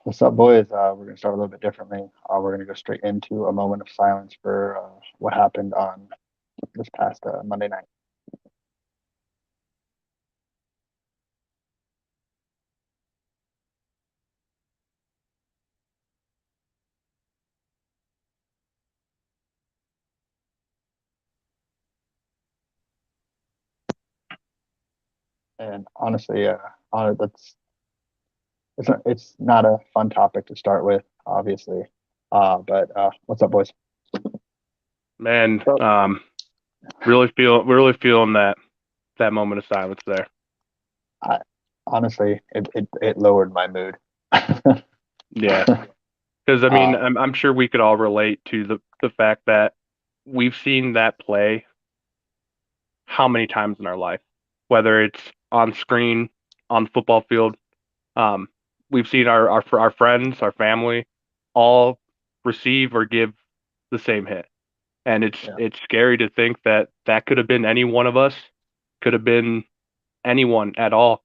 What's up, boys? We're going to start a little bit differently. We're going to go straight into a moment of silence for what happened on this past Monday night. And honestly, that's it's not a fun topic to start with, obviously. But what's up, boys? Man, So, really feeling that moment of silence there. I, honestly, it lowered my mood. Yeah, because I mean, uh, I'm sure we could all relate to the fact that we've seen that play how many times in our life, whether it's on screen, on the football field. Um, we've seen our friends, our family, all receive or give the same hit, and yeah, it's scary to think that that could have been any one of us, could have been anyone at all.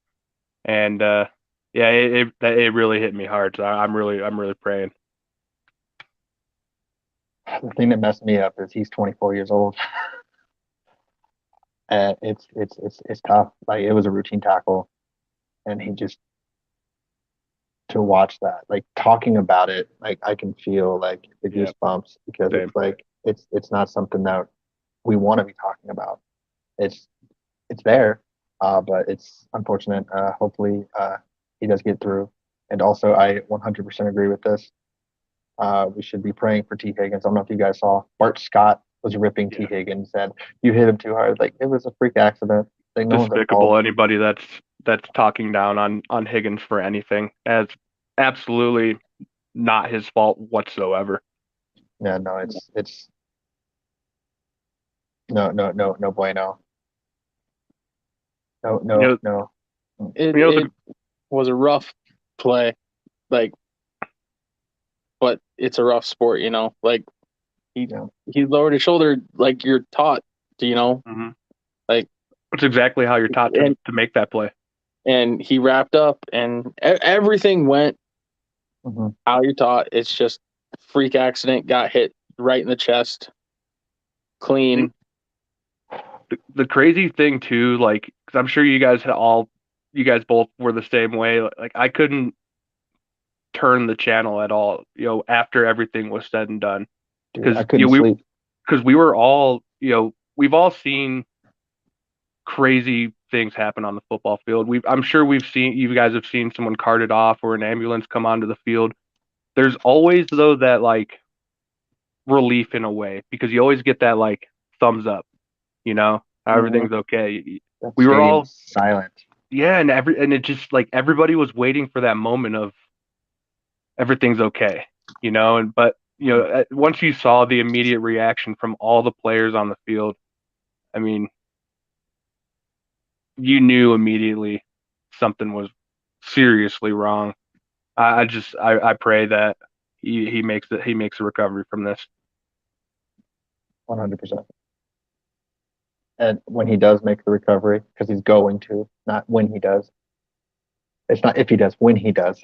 And yeah, it really hit me hard. So I'm really praying. the thing that messed me up is he's 24 years old, and it's tough. Like it was a routine tackle, and he just to watch that. Like talking about it, like I can feel like the Yeah, goosebumps because same. it's like it's not something that we want to be talking about. It's it's there, but it's unfortunate. Hopefully, he does get through. And also, I 100% agree with this. We should be praying for T. Higgins. I don't know if you guys saw Bart Scott was ripping T. Yeah, Higgins, said you hit him too hard. Like it was a freak accident. Like no one's at fault. despicable. Anybody that's talking down on Higgins for anything, as absolutely not his fault whatsoever. Yeah, no, it's no bueno. No, You no, know, no. it you know it the was a rough play, like, but it's a rough sport, Like he Yeah. he lowered his shoulder, like you're taught to, Mhm. like, It's exactly how you're taught and to make that play. he wrapped up, and everything went Hmm. how you're taught. It's just freak accident, got hit right in the chest, The, clean. the crazy thing too, like, because I'm sure you guys both were the same way. Like, I couldn't turn the channel at all, after everything was said and done. Dude, I Because couldn't sleep. we were all, we've all seen crazy things happen on the football field. I'm sure you guys have seen someone carted off or an ambulance come onto the field. There's always though that like relief in a way because you always get that like thumbs up, Mhm. everything's okay. That We were stadium all was silent. yeah, and it just like everybody was waiting for that moment of everything's okay, and but once you saw the immediate reaction from all the players on the field, I mean, you knew immediately something was seriously wrong. I pray that he makes a recovery from this. 100%. And when he does make the recovery, because he's going to, not when he does. It's not if he does, when he does.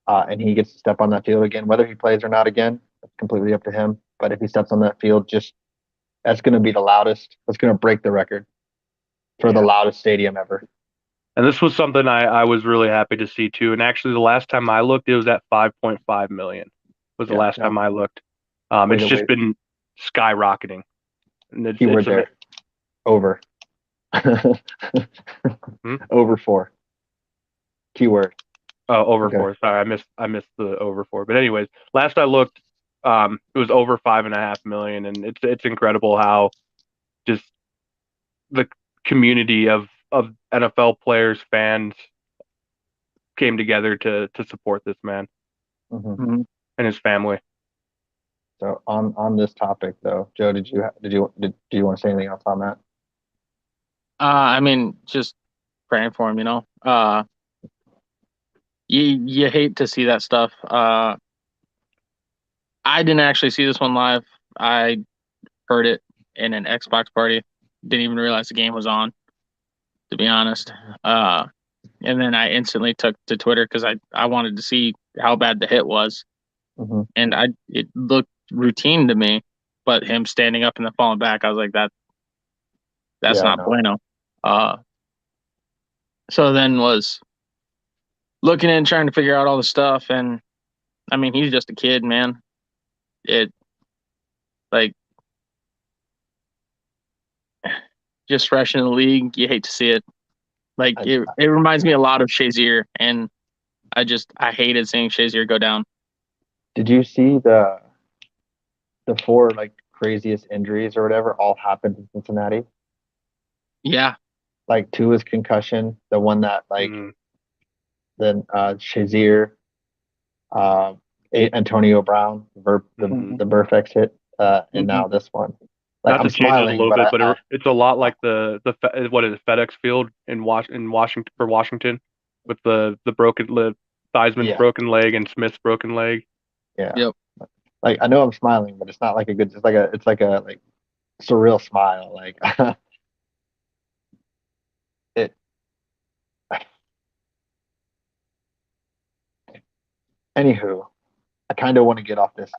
And he gets to step on that field again, whether he plays or not again, it's completely up to him. But if he steps on that field, just that's going to be the loudest. That's going to break the record for the Yeah. loudest stadium ever. And this was something I was really happy to see too. And actually, the last time I looked, it was at 5.5 million. Was the Yeah, last time no, I looked. way It's to just wait. been skyrocketing, and it's Keyword amazing. there, over. Hmm? Over four. Keyword. Oh, over Okay. four. Sorry, I missed the over four. But anyways, last I looked, it was over 5.5 million, and it's incredible how just the community of NFL players, fans came together to support this man Hmm. Mhm. and his family. So on this topic though, Joe, do you want to say anything else on that? I mean, just praying for him. You hate to see that stuff. I didn't actually see this one live. I heard it in an Xbox party. Didn't even realize the game was on, to be honest. Uh, and then I instantly took to Twitter because I wanted to see how bad the hit was, and it looked routine to me, but him standing up and then falling back, I was like, that's Yeah, not no. bueno. So then was looking in, trying to figure out all the stuff, and I mean, he's just a kid, man. It like just fresh in the league, you hate to see it. Like I, it reminds me a lot of Shazier, and I hated seeing Shazier go down. did you see the four like craziest injuries or whatever all happened in Cincinnati? Yeah, Like two was concussion, the one that like Mm. then Shazier, uh, Antonio Brown, Mhm. the Burfex hit, and Mhm. now this one. Like Not I'm to change it a smiling, little but bit, but I it's a lot like what is it, FedEx Field in Washington for Washington with the broken Theismann's yeah, broken leg and Smith's broken leg. yeah. yep, Like I know I'm smiling, but it's not like a good. It's like a like surreal smile. Like it. Anywho, I kind of want to get off this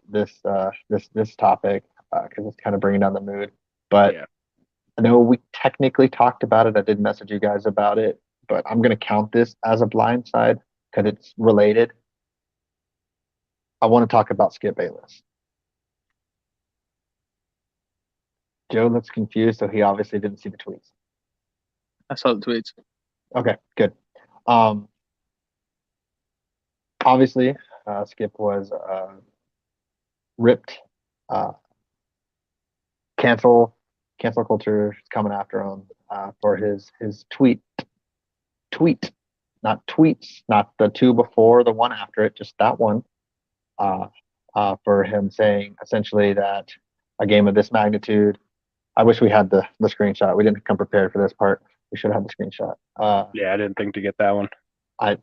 topic because it's kind of bringing down the mood. But Yeah, I know we technically talked about it. I did message you guys about it, but I'm gonna count this as a blind side because it's related. I want to talk about Skip Bayless. Joe looks confused, so he obviously didn't see the tweets. I saw the tweets. Okay, good. Um, obviously, Skip was ripped. Uh, cancel cancel culture is coming after him for his tweet, not tweets, not the two before, the one after it, just that one. Uh, for him saying essentially that a game of this magnitude. I wish we had the screenshot. We didn't come prepared for this part. We should have the screenshot. yeah, I didn't think to get that one. I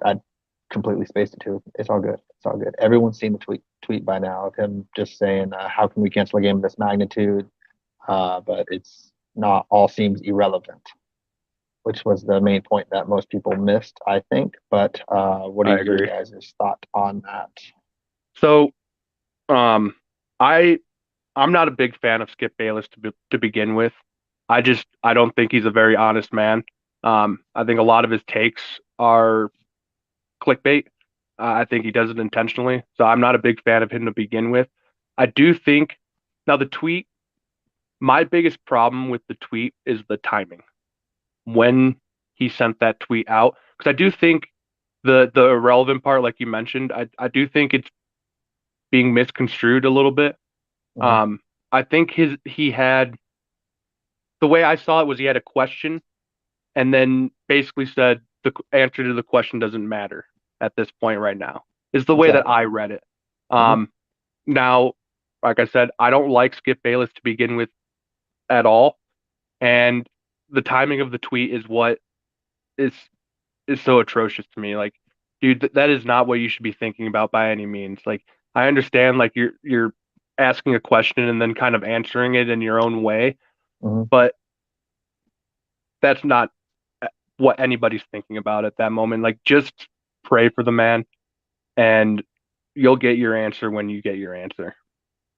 completely spaced it too. It's all good. It's all good. Everyone's seen the tweet by now of him just saying, "How can we cancel a game of this magnitude?" But it's not all seems irrelevant, which was the main point that most people missed, I think. But what are I your agree. guys' thought on that? So, um, I I'm not a big fan of Skip Bayless to begin with. I don't think he's a very honest man. I think a lot of his takes are clickbait. I think he does it intentionally. So I'm not a big fan of him to begin with. I do think now the tweet, my biggest problem with the tweet is the timing when he sent that tweet out. Because I do think the irrelevant part, like you mentioned, I do think it's being misconstrued a little bit. Mm-hmm. Um, I think he had the way I saw it was he had a question and then basically said the answer to the question doesn't matter at this point right now is the way that Exactly. I read it. Mm-hmm. Now, like I said, I don't like Skip Bayless to begin with at all, and the timing of the tweet is what is is so atrocious to me. Like, dude, that is not what you should be thinking about by any means. Like, I understand like you're asking a question and then kind of answering it in your own way, Mm-hmm. but that's not what anybody's thinking about at that moment. Like, just pray for the man, and you'll get your answer when you get your answer.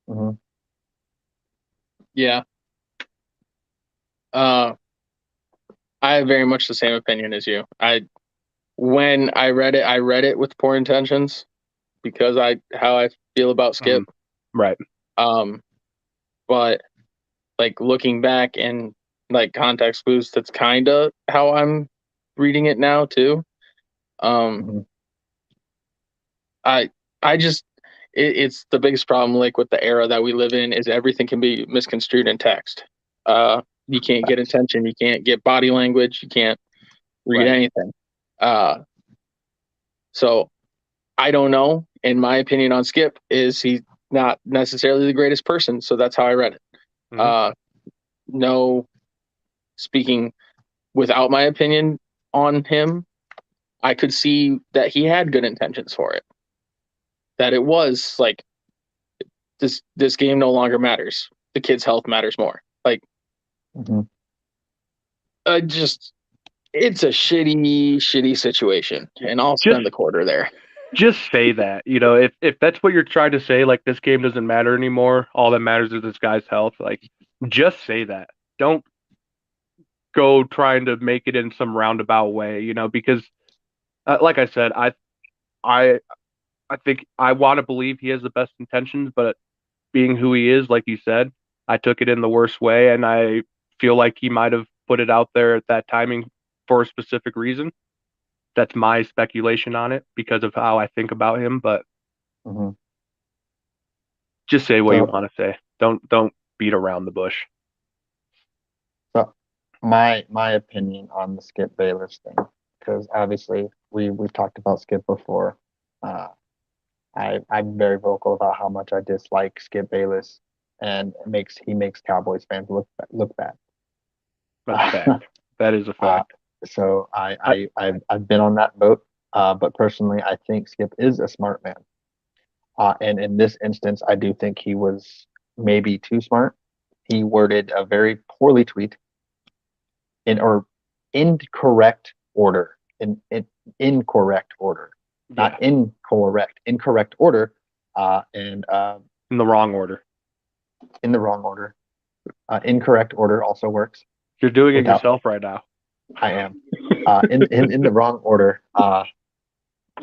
Mm-hmm. Yeah. I have very much the same opinion as you. When I read it with poor intentions because how I feel about Skip. Right. Um, but like looking back and like context clues, that's kind of how I'm reading it now too. Um, Mm-hmm. I I just it's the biggest problem like with the era that we live in is everything can be misconstrued in text. You can't get Facts. attention, you can't get body language, you can't read Right. anything. Uh, so I don't know. In my opinion on Skip is he's not necessarily the greatest person, so that's how I read it. Mm-hmm. Uh, no, speaking without my opinion on him, I could see that he had good intentions for it. That it was like this game no longer matters. The kid's health matters more. Like Mm-hmm. just It's a shitty situation, and I'll Just spend the quarter there. just say that. If that's what you're trying to say, like this game doesn't matter anymore. All that matters is this guy's health. Like, just say that. Don't go trying to make it in some roundabout way. Because like I said, I I think I want to believe he has the best intentions, but being who he is, like you said, I took it in the worst way, and I feel like he might have put it out there at that timing for a specific reason. That's my speculation on it because of how I think about him, but Mhm. just say what you So, want to say. Don't beat around the bush. so my opinion on the Skip Bayless thing, because obviously we've talked about Skip before. Uh, I'm very vocal about how much I dislike Skip Bayless, and he makes Cowboys fans look bad. That's a fact. That is a Uh, fact. so I, I've been on that boat. But personally, I think Skip is a smart man. And in this instance, I do think he was maybe too smart. He worded a very poorly tweet in or incorrect order, in incorrect order, yeah, not incorrect order, and in the wrong order. in the wrong order. Incorrect order also works You're doing it without. yourself right now. I am in the wrong order.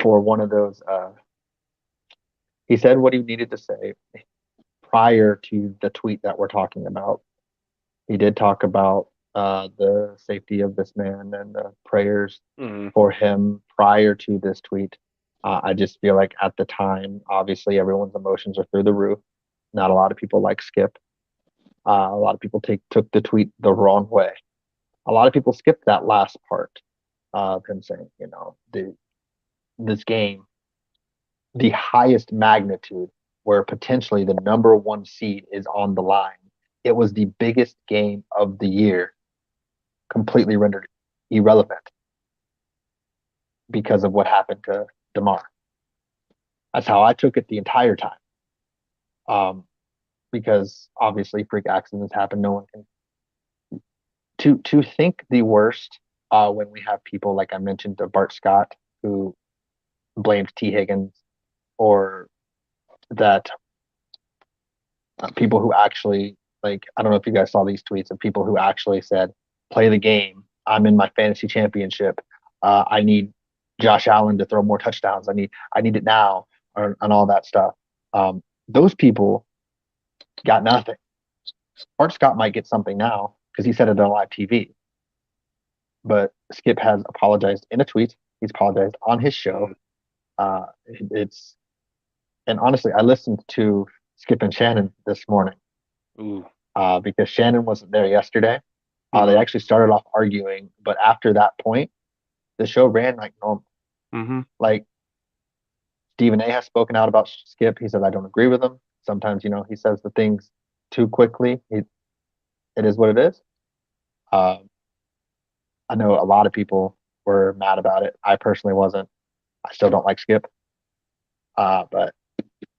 For one of those. He said what he needed to say prior to the tweet that we're talking about. He did talk about the safety of this man and the prayers Mm, for him prior to this tweet. I just feel like at the time, obviously, everyone's emotions are through the roof. Not a lot of people like Skip. A lot of people took the tweet the wrong way. A lot of people skipped that last part of him saying, this game, the highest magnitude, where potentially the number one seed is on the line. It was the biggest game of the year, completely rendered irrelevant because of what happened to Demar. That's how I took it the entire time. Because obviously freak accidents happen. No one can to think the worst when we have people like I mentioned, Bart Scott, who blamed T. Higgins, or that people who actually like I don't know if you guys saw these tweets of people who actually said, "Play the game. I'm in my fantasy championship. I need Josh Allen to throw more touchdowns. I need it now," and all that stuff. Those people got nothing. Art Scott might get something now because he said it on live TV. But Skip has apologized in a tweet. He's apologized on his show. mm, It's and honestly, I listened to Skip and Shannon this morning ooh. because Shannon wasn't there yesterday. They Mm-hmm. actually started off arguing, but after that point, the show ran like normal. Mm-hmm. Like Stephen A has spoken out about Skip. He said, I don't agree with him. Sometimes, he says the things too quickly. It is what it is. Uh, I know a lot of people were mad about it. I personally wasn't. I still don't like Skip. But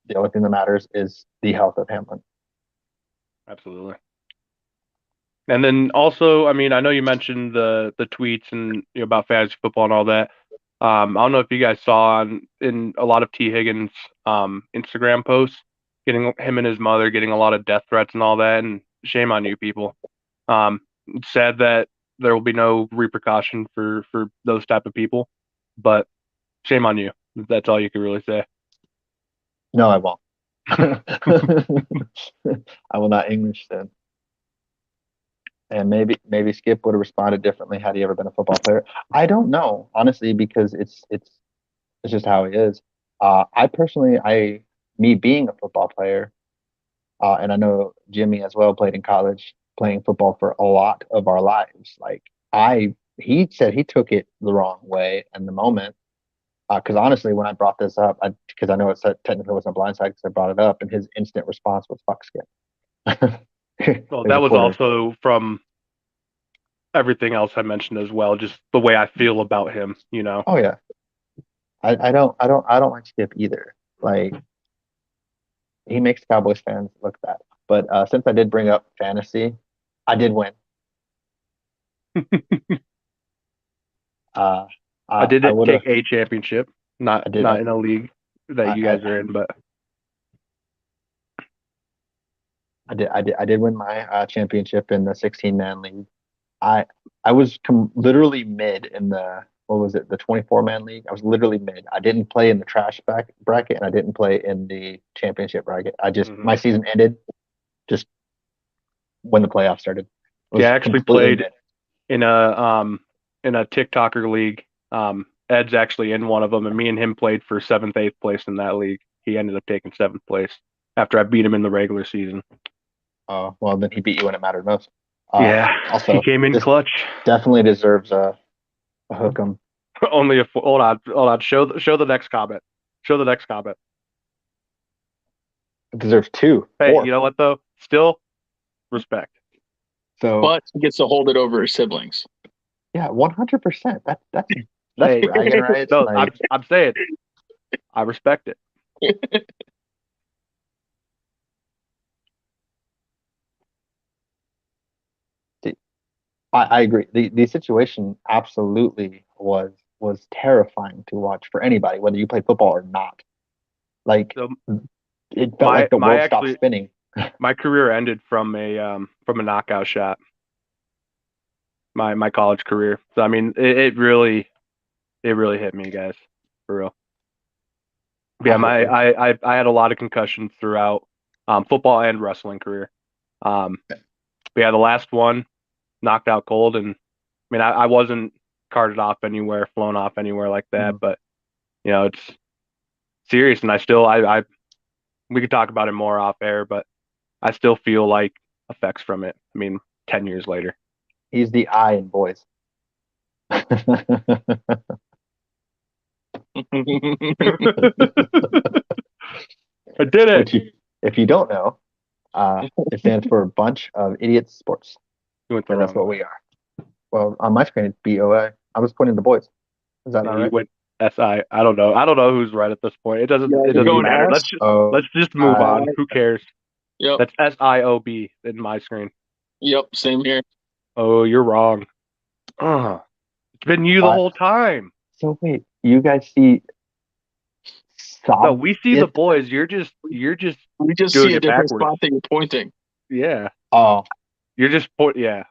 the only thing that matters is the health of Hamlin. Absolutely. And then also, I mean, I know you mentioned the tweets and about fantasy football and all that. I don't know if you guys saw in a lot of T. Higgins Instagram posts, getting him and his mother getting a lot of death threats and all that. And shame on you people. It's sad that there will be no repercussion for those type of people, but shame on you. That's all you can really say. No, I won't. I will not English then. And maybe Skip would have responded differently had he ever been a football player. I don't know, honestly, because it's just how he is. I personally, me being a football player, and I know Jimmy as well played in college, playing football for a lot of our lives. Like he said he took it the wrong way in the moment. Because honestly, when I brought this up, because I know it said technically wasn't a blindside because I brought it up, and his instant response was "fuck Skip." Well, There's a that was quarter. also from everything else I mentioned as well, just the way I feel about him. Oh yeah, I don't like Skip either. Like he makes Cowboys fans look bad. But since I did bring up fantasy, I did win. I did I would take have. a championship, I did. not in a league that you I, guys are in, but I did win my championship in the 16-man league. I I was literally mid in the what was it, the 24-man league. I was literally mid. I didn't play in the bracket, and I didn't play in the championship bracket. My season ended just when the playoffs started. It yeah, was I actually completely played mid. in a TikToker league. Ed's actually in one of them, and me and him played for 7th, 8th place in that league. He ended up taking 7th place after I beat him in the regular season. Well, then he beat you when it mattered most. Yeah, he Also, came in this clutch. definitely deserves a hook 'em. Only a hold on. Show the next comment. Show the next comment. It deserves two, Hey, four. you know what though? Still respect. So But he gets to hold it over his siblings. yeah, 100%. That's Hey, bragging rights. no, Like I'm saying I respect it. I agree. The situation absolutely was terrifying to watch for anybody, whether you play football or not. Like So it felt my like the my world stopped actually spinning. my career ended from a knockout shot. My college career. So I mean, it really hit me, guys, for real. Yeah, I had a lot of concussions throughout football and wrestling career. But yeah, the last one knocked out cold, and I mean, I wasn't carted off anywhere, flown off anywhere like that, but it's serious, and I we could talk about it more off air, but I still feel like effects from it. I mean, 10 years later. He's the eye in boys. I did it. Which if you don't know, it stands for a bunch of idiots sports, You went the and that's wrong what way. we are. Well, on my screen it's BOA. I was pointing the boys. Is that Yeah, not you right? went SI. I don't know. I don't know who's right at this point. Yeah, It you're doesn't going matter. S. Oh, Let's just move I on. Who cares? Yep. That's SIOB in my screen. Yep. Same here. Oh, you're wrong. It's been you the I, whole time. so wait, you guys see No, we see the Soviet? boys. You're just We just doing see a it different backwards. spot that you're pointing. Yeah. Oh, You're just yeah.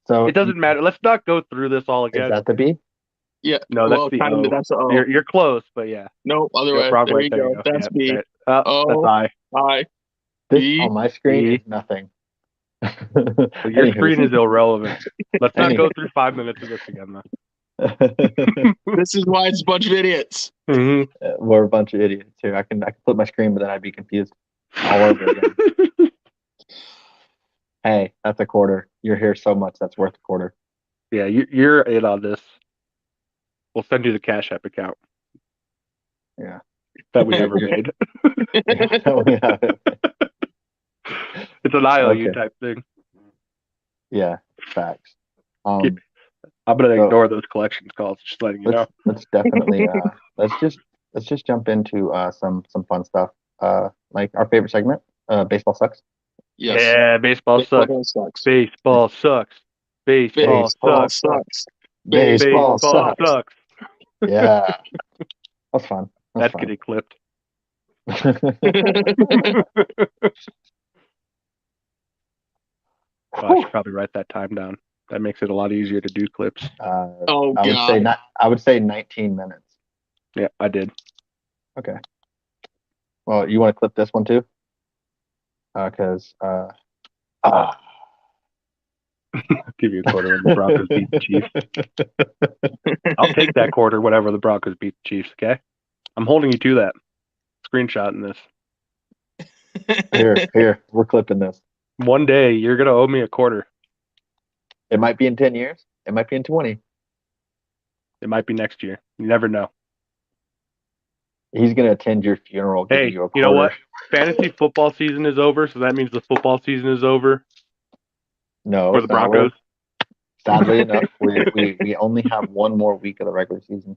so It doesn't matter. Let's not go through this all is again. that the B? Yeah. No, that's Well, the kind of. O. That's a O. You're close, but yeah. No, other way. Wrong There way. you There you go. go. That's Yeah. B. Right. That's O I. I This B. on my screen B. is nothing. Well, your Anywho, screen is irrelevant. Let's not anywho. go through 5 minutes of this again, though. This is why it's a bunch of idiots. We're a bunch of idiots here. I can flip my screen, but then I'd be confused all over again. Hey, that's a quarter. You're here so much that's worth a quarter. Yeah, you're in on this. We'll send you the Cash App account Yeah. that we never made. Yeah. It's an IOU Okay. type thing. Yeah, facts. I'm gonna So ignore those collections calls. Just letting you know. let's definitely let's just jump into some fun stuff. Like our favorite segment, baseball sucks. Yes. Yeah, baseball sucks. Baseball sucks. Baseball sucks. Baseball Baseball sucks. sucks. Baseball Baseball sucks. sucks. Yeah, that's fun. That's That's getting clipped. fun. I should probably write that time down. That makes it a lot easier to do clips. Oh I would say God. not. I would say 19 minutes. Yeah, I did. Okay. Well, you want to clip this one too? Because Give you a quarter when the Broncos beat the Chiefs. I'll take that quarter whenever the Broncos beat the Chiefs, okay? I'm holding you to that. Screenshotting this. here, we're clipping this. One day you're gonna owe me a quarter. It might be in 10 years. It might be in 20. It might be next year. You never know. He's gonna attend your funeral, giving Hey, you a quarter. you know what? Fantasy football season is over, so that means the football season is over No, for the it's not. Broncos. Sadly enough, we only have one more week of the regular season.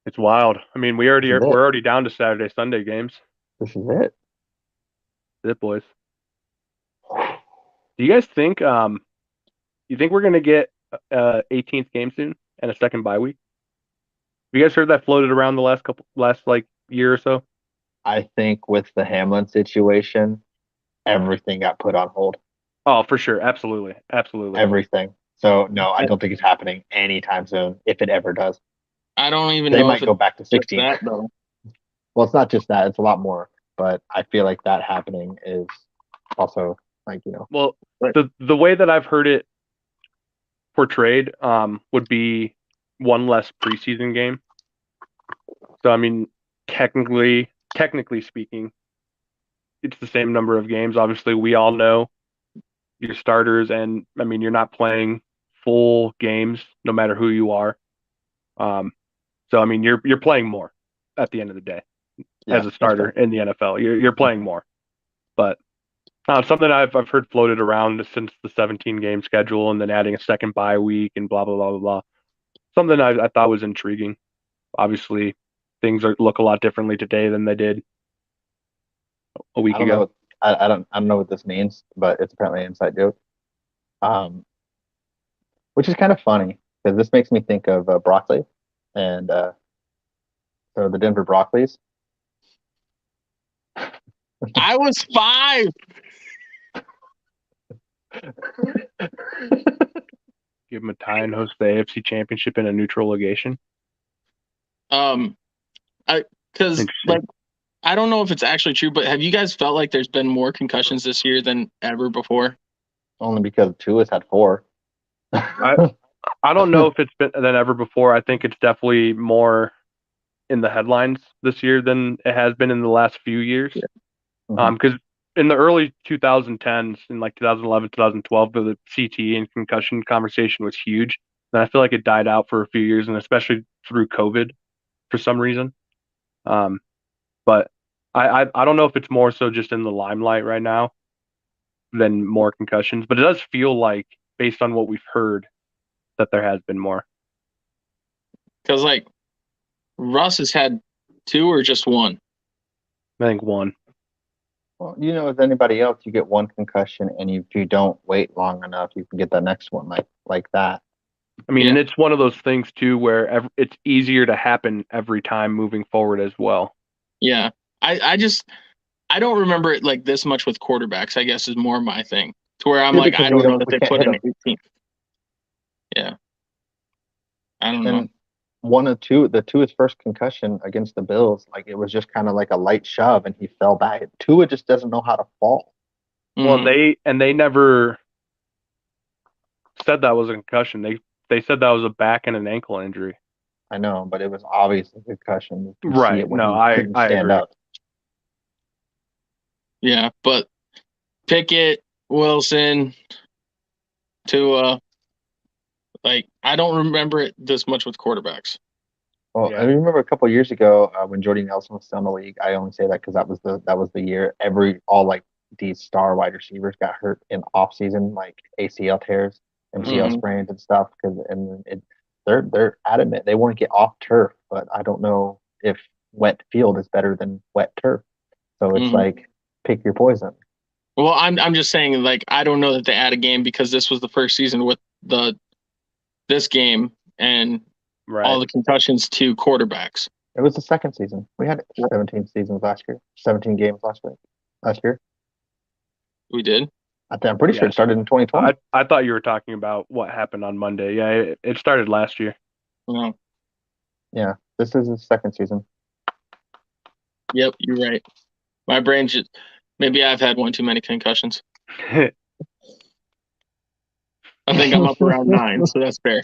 It's wild. I mean, we're already down to Saturday, Sunday games. This is it. That's it, boys. Do you guys think you think we're gonna get 18th game soon? and a second bye week. Have you guys heard that floated around the last like year or so? I think with the Hamlin situation, everything got put on hold. Oh, for sure, absolutely, absolutely. Everything. So no, I don't think it's happening anytime soon, if it ever does. I don't even They know might if it's go back to just 16. that though. Well, it's not just that; it's a lot more. But I feel like that happening is also like Well, Right. the way that I've heard it portrayed would be one less preseason game. So I mean, technically speaking, it's the same number of games. Obviously, we all know your starters, and I mean, you're not playing full games no matter who you are. So I mean, you're playing more at the end of the day yeah, as a that's starter fair. in the NFL. You're playing more, but something I've heard floated around since the 17 game schedule, and then adding a second bye week and blah blah blah blah blah. Something I thought was intriguing. Obviously, things look a lot differently today than they did a week I don't know. ago. I don't know what this means, but it's apparently an inside joke. Um, which is kind of funny because this makes me think of broccoli, and so the Denver Broccoli's. I was 5. Give them a tie and host the AFC Championship in a neutral location. Because Interesting. like I don't know if it's actually true, but have you guys felt like there's been more concussions this year than ever before? Only because Tua's had 4. I don't know if it's been than ever before. I think it's definitely more in the headlines this year than it has been in the last few years. Mhm. Because in the early 2010s, in like 2011, 2012, the CTE and concussion conversation was huge. And I feel like it died out for a few years, and especially through COVID for some reason. But I don't know if it's more so just in the limelight right now than more concussions, but it does feel like, based on what we've heard, that there has been more. Because like Russ has had 2 or just 1. I think one. Well, as anybody else, you get one concussion, and if you don't wait long enough, you can get the next one like that. I mean, Yeah. and it's one of those things too where it's easier to happen every time moving forward as well. Yeah. I don't remember it like this much with quarterbacks, I guess is more my thing. To where I'm Yeah, like, because I don't know that we they can't put hit in them. 18. Yeah. I don't know. And the Tua's first concussion against the Bills, like it was just kind of like a light shove, and he fell back. Tua just doesn't know how to fall. Well, Mhm. they never said that was a concussion. They said that was a back and an ankle injury. I know, but it was obvious a concussion. You can see Right. it when No, he couldn't I stand agree. up. Yeah, but Pickett, Wilson, Tua, like I don't remember it this much with quarterbacks. Well, I Yeah. remember a couple of years ago when Jordy Nelson was still in the league. I only say that because that was the year all like these star wide receivers got hurt in off season, like ACL tears, MCL Mhm. sprains and stuff. They're adamant they want to get off turf, but I don't know if wet field is better than wet turf. So it's Mhm. like pick your poison. Well, I'm just saying like I don't know that they add a game because this was the first season with this game and all Right. the concussions to quarterbacks. It was the second season. We had 17 seasons last year, 17 games last year. We did. I'm pretty sure Yeah. it started in 2020. I thought you were talking about what happened on Monday. Yeah, it started last year. No. Yeah, this is the second season. Yep, you're right. My brain just maybe I've had one too many concussions. I think I'm up around 9, so that's fair.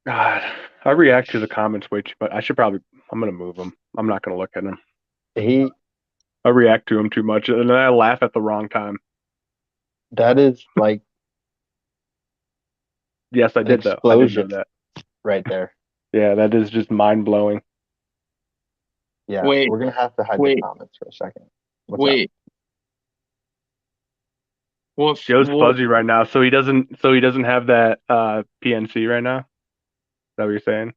God, I react to the comments way too much. I'm gonna move them. I'm not gonna look at them. He I react to them too much, and then I laugh at the wrong time. that is like Yes, I an did though. I did know explosion that. right there. Yeah, that is just mind blowing. Yeah, Wait, we're gonna have to hide the wait, comments for a second. What's up? wait. What? Joe's What? fuzzy right now, so he doesn't have that PNC right now. Is that what you're saying?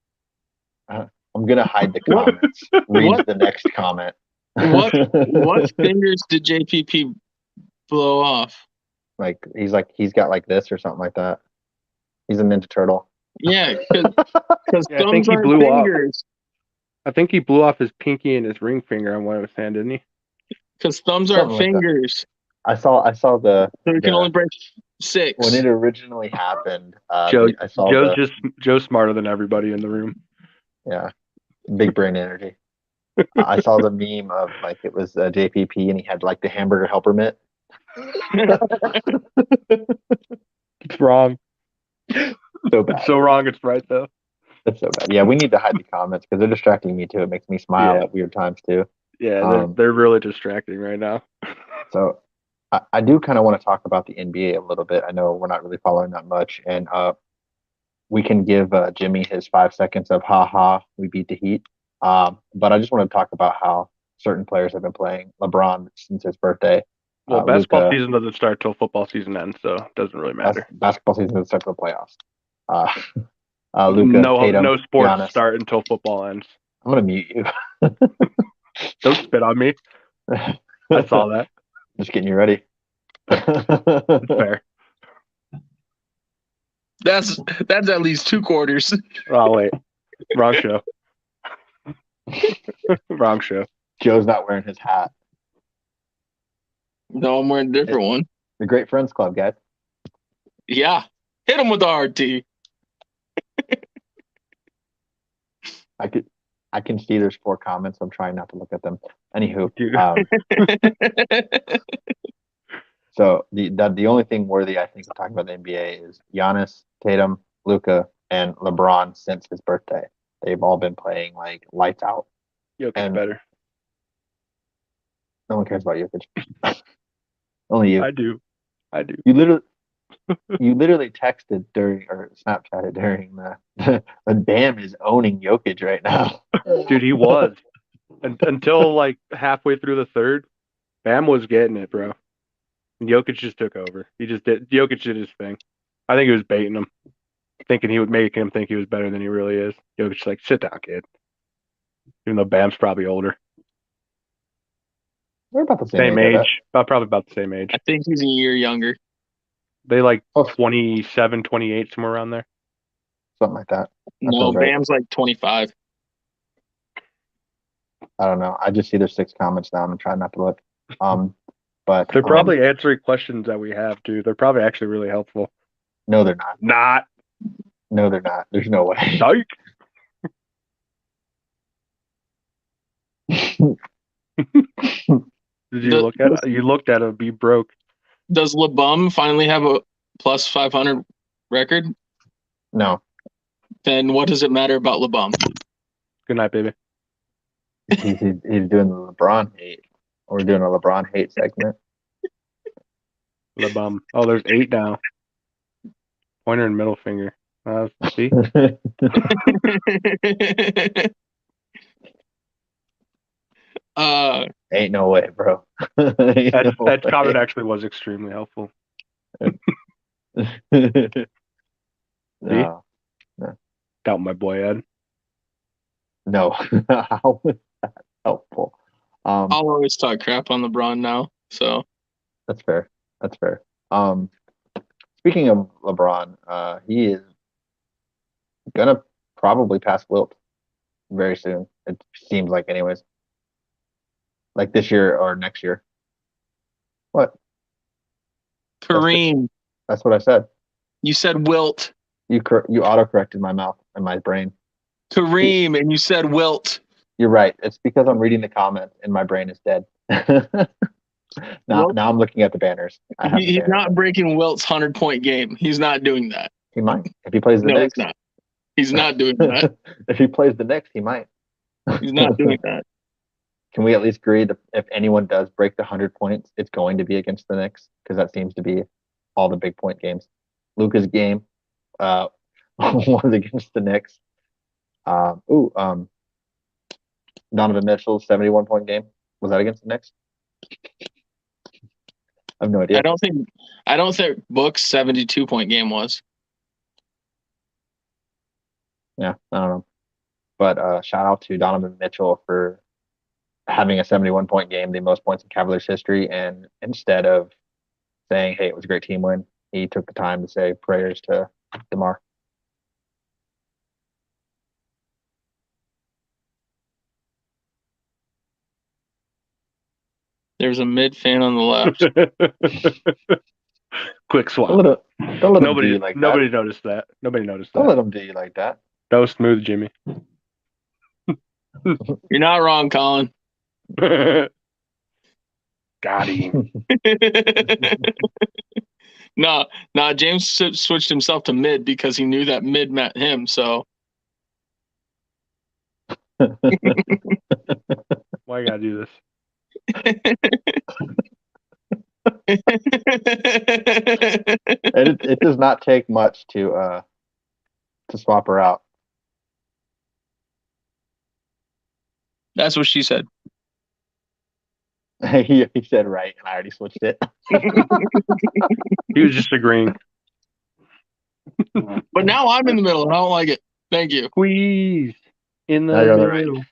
I'm gonna hide the What? comments. Read What? the next comment. What fingers did JPP blow off? Like he's got like this or something like that. He's a Ninja Turtle. Yeah, because Yeah, I think thumbs he aren't blew off. fingers. I think he blew off his pinky and his ring finger on one of his hand, didn't he? Because thumbs aren't Something like that. fingers. I saw So we can only break 6. when it originally happened. Joe, I saw Joe's smarter than everybody in the room. yeah, big brain energy. I saw the meme of like it was JPP and he had like the hamburger helper mitt. It's wrong. So bad. It's so wrong. It's right though. That's so bad. Yeah, we need to hide the comments because they're distracting me too. It makes me smile Yeah. at weird times too. Yeah, they're really distracting right now. So I do kind of want to talk about the NBA a little bit. I know we're not really following that much, and we can give Jimmy his 5 seconds of ha ha, we beat the Heat. But I just want to talk about how certain players have been playing. LeBron since his birthday. Well, basketball Luka, season doesn't start till football season ends, so it doesn't really matter. basketball season doesn't start the playoffs. Luka, Tatum, No sports Giannis. start until football ends. I'm gonna mute you. Don't spit on me. I saw that. Just getting you ready. It's fair. That's at least 2 quarters. Oh wait, wrong show. Wrong show. Joe's not wearing his hat. No, I'm wearing a different one. The Great Friends Club, guys. Yeah. Hit him with the RT. I can see there's 4 comments. I'm trying not to look at them. Anywho, Dude. so the only thing worthy I think of talking about the NBA is Giannis, Tatum, Luka, and LeBron since his birthday. They've all been playing like lights out. Jokic And better. No one cares about Jokic. Only you. I do. You literally texted during or Snapchatted during the Bam is owning Jokic right now. Dude, he was. Until like halfway through the third, Bam was getting it, bro. And Jokic just took over. Jokic did his thing. I think he was baiting him, thinking he would make him think he was better than he really is. Jokic's like, sit down, kid. Even though Bam's probably older. We're about the Same age. Probably about the same age. I think he's a year younger. They like 27, 28, somewhere around there. Something like that. No, Bam's like 25. I don't know. I just see there's 6 comments now. I'm trying not to look. But they're probably answering questions that we have too. They're probably actually really helpful. No, they're not. Not. No, they're not. There's no way. Psych. Did you look at it? You looked at it, be broke. Does LeBum finally have a plus 500 record? No. Then what does it matter about LeBum? Good night, baby. He's doing the LeBron hate. We're doing a LeBron hate segment. LeBum. Oh, there's 8 now. Pointer and middle finger. See? Ain't no way, bro. That comment actually was extremely helpful. No. Doubt my boy Ed. No. How was that helpful? I'll always talk crap on LeBron now, so that's fair. Speaking of LeBron, he is gonna probably pass Wilt very soon. It seems like, anyways. Like this year or next year. What? Kareem. That's what I said. You said Wilt. You auto-corrected my mouth and my brain. Kareem, and you said Wilt. You're right. It's because I'm reading the comment and my brain is dead. Now I'm looking at the banners. He's not breaking Wilt's 100-point game. He's not doing that. He might. If he plays the Knicks. He's not. He's not doing that. If he plays the Knicks, he might. He's not doing that. Can we at least agree that if anyone does break the 100 points, it's going to be against the Knicks? Because that seems to be all the big point games. Luka's game was against the Knicks. Donovan Mitchell's 71-point game. Was that against the Knicks? I have no idea. I don't think Book's 72-point game was. Yeah, I don't know. But shout out to Donovan Mitchell for having a 71-point game, the most points in Cavaliers history. And instead of saying, hey, it was a great team win, he took the time to say prayers to Demar. There's a mid fan on the left. Quick Don't swap. let him do you like that. Nobody noticed that. Nobody noticed Don't that. let him do you like that. That was smooth, Jimmy. You're not wrong, Colin. Got him. No, James switched himself to mid because he knew that mid meant him. So Why you gotta do this? It does not take much to swap her out. That's what she said. He said right, and I already switched it. He was just agreeing. But now I'm in the middle, and I don't like it. Thank you. Squeeze in the Now you're on the right. middle.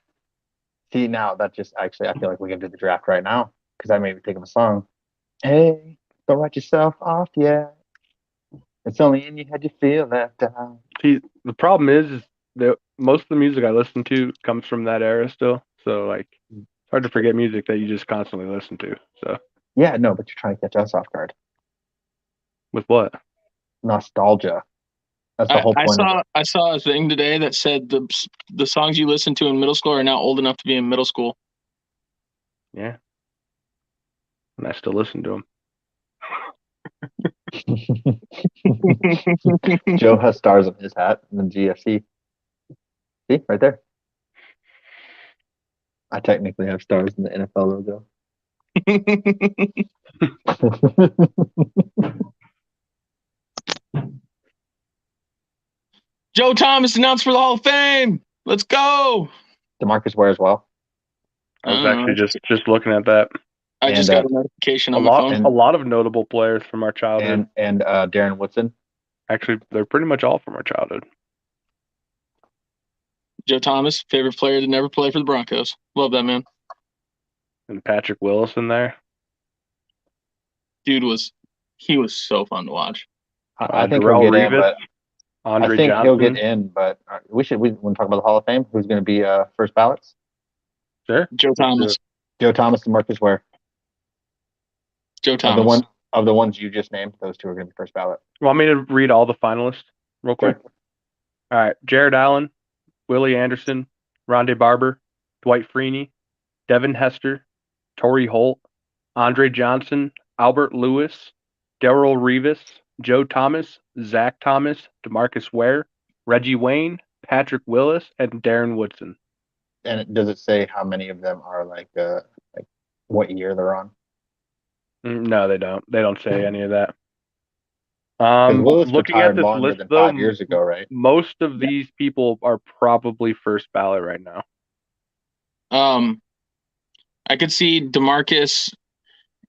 See, now that just actually, I feel like we can do the draft right now because I made me think of a song. Hey, don't write yourself off yet. It's only in your head you feel left out. See, the problem is that most of the music I listen to comes from that era still. So like, it's hard to forget music that you just constantly listen to. So Yeah, no, but you're trying to catch us off guard. with what? Nostalgia. That's the whole point of it. I saw a thing today that said the songs you listen to in middle school are now old enough to be in middle school. Yeah. And I still listen to them. Joe has stars on his hat and then GFC. See, right there. I technically have stars in the NFL logo. Joe Thomas announced for the Hall of Fame. Let's go. DeMarcus Ware as well. I was actually just looking at that. I just got a notification on my phone. A lot of notable players from our childhood. And Darren Woodson. Actually, they're pretty much all from our childhood. Joe Thomas, favorite player to never play for the Broncos. Love that man. And Patrick Willis in there. Dude was so fun to watch. I think he'll get in, but Andre I think Johnson. he'll get in, but we want to talk about the Hall of Fame. Who's going to be first ballots? Sure. Joe Thomas. Joe Thomas and Marcus Ware. Joe Thomas. Of the ones you just named, those two are going to be first ballot. You want me to read all the finalists real quick? Sure. All right. Jared Allen, Willie Anderson, Rondé Barber, Dwight Freeney, Devin Hester, Torrey Holt, Andre Johnson, Albert Lewis, Darrell Revis, Joe Thomas, Zach Thomas, DeMarcus Ware, Reggie Wayne, Patrick Willis, and Darren Woodson. And does it say how many of them are like what year they're on? No, they don't. They don't say any of that. Willis Looking at this list, than though, 5 years ago, right? Most of these people are probably first ballot right now. I could see DeMarcus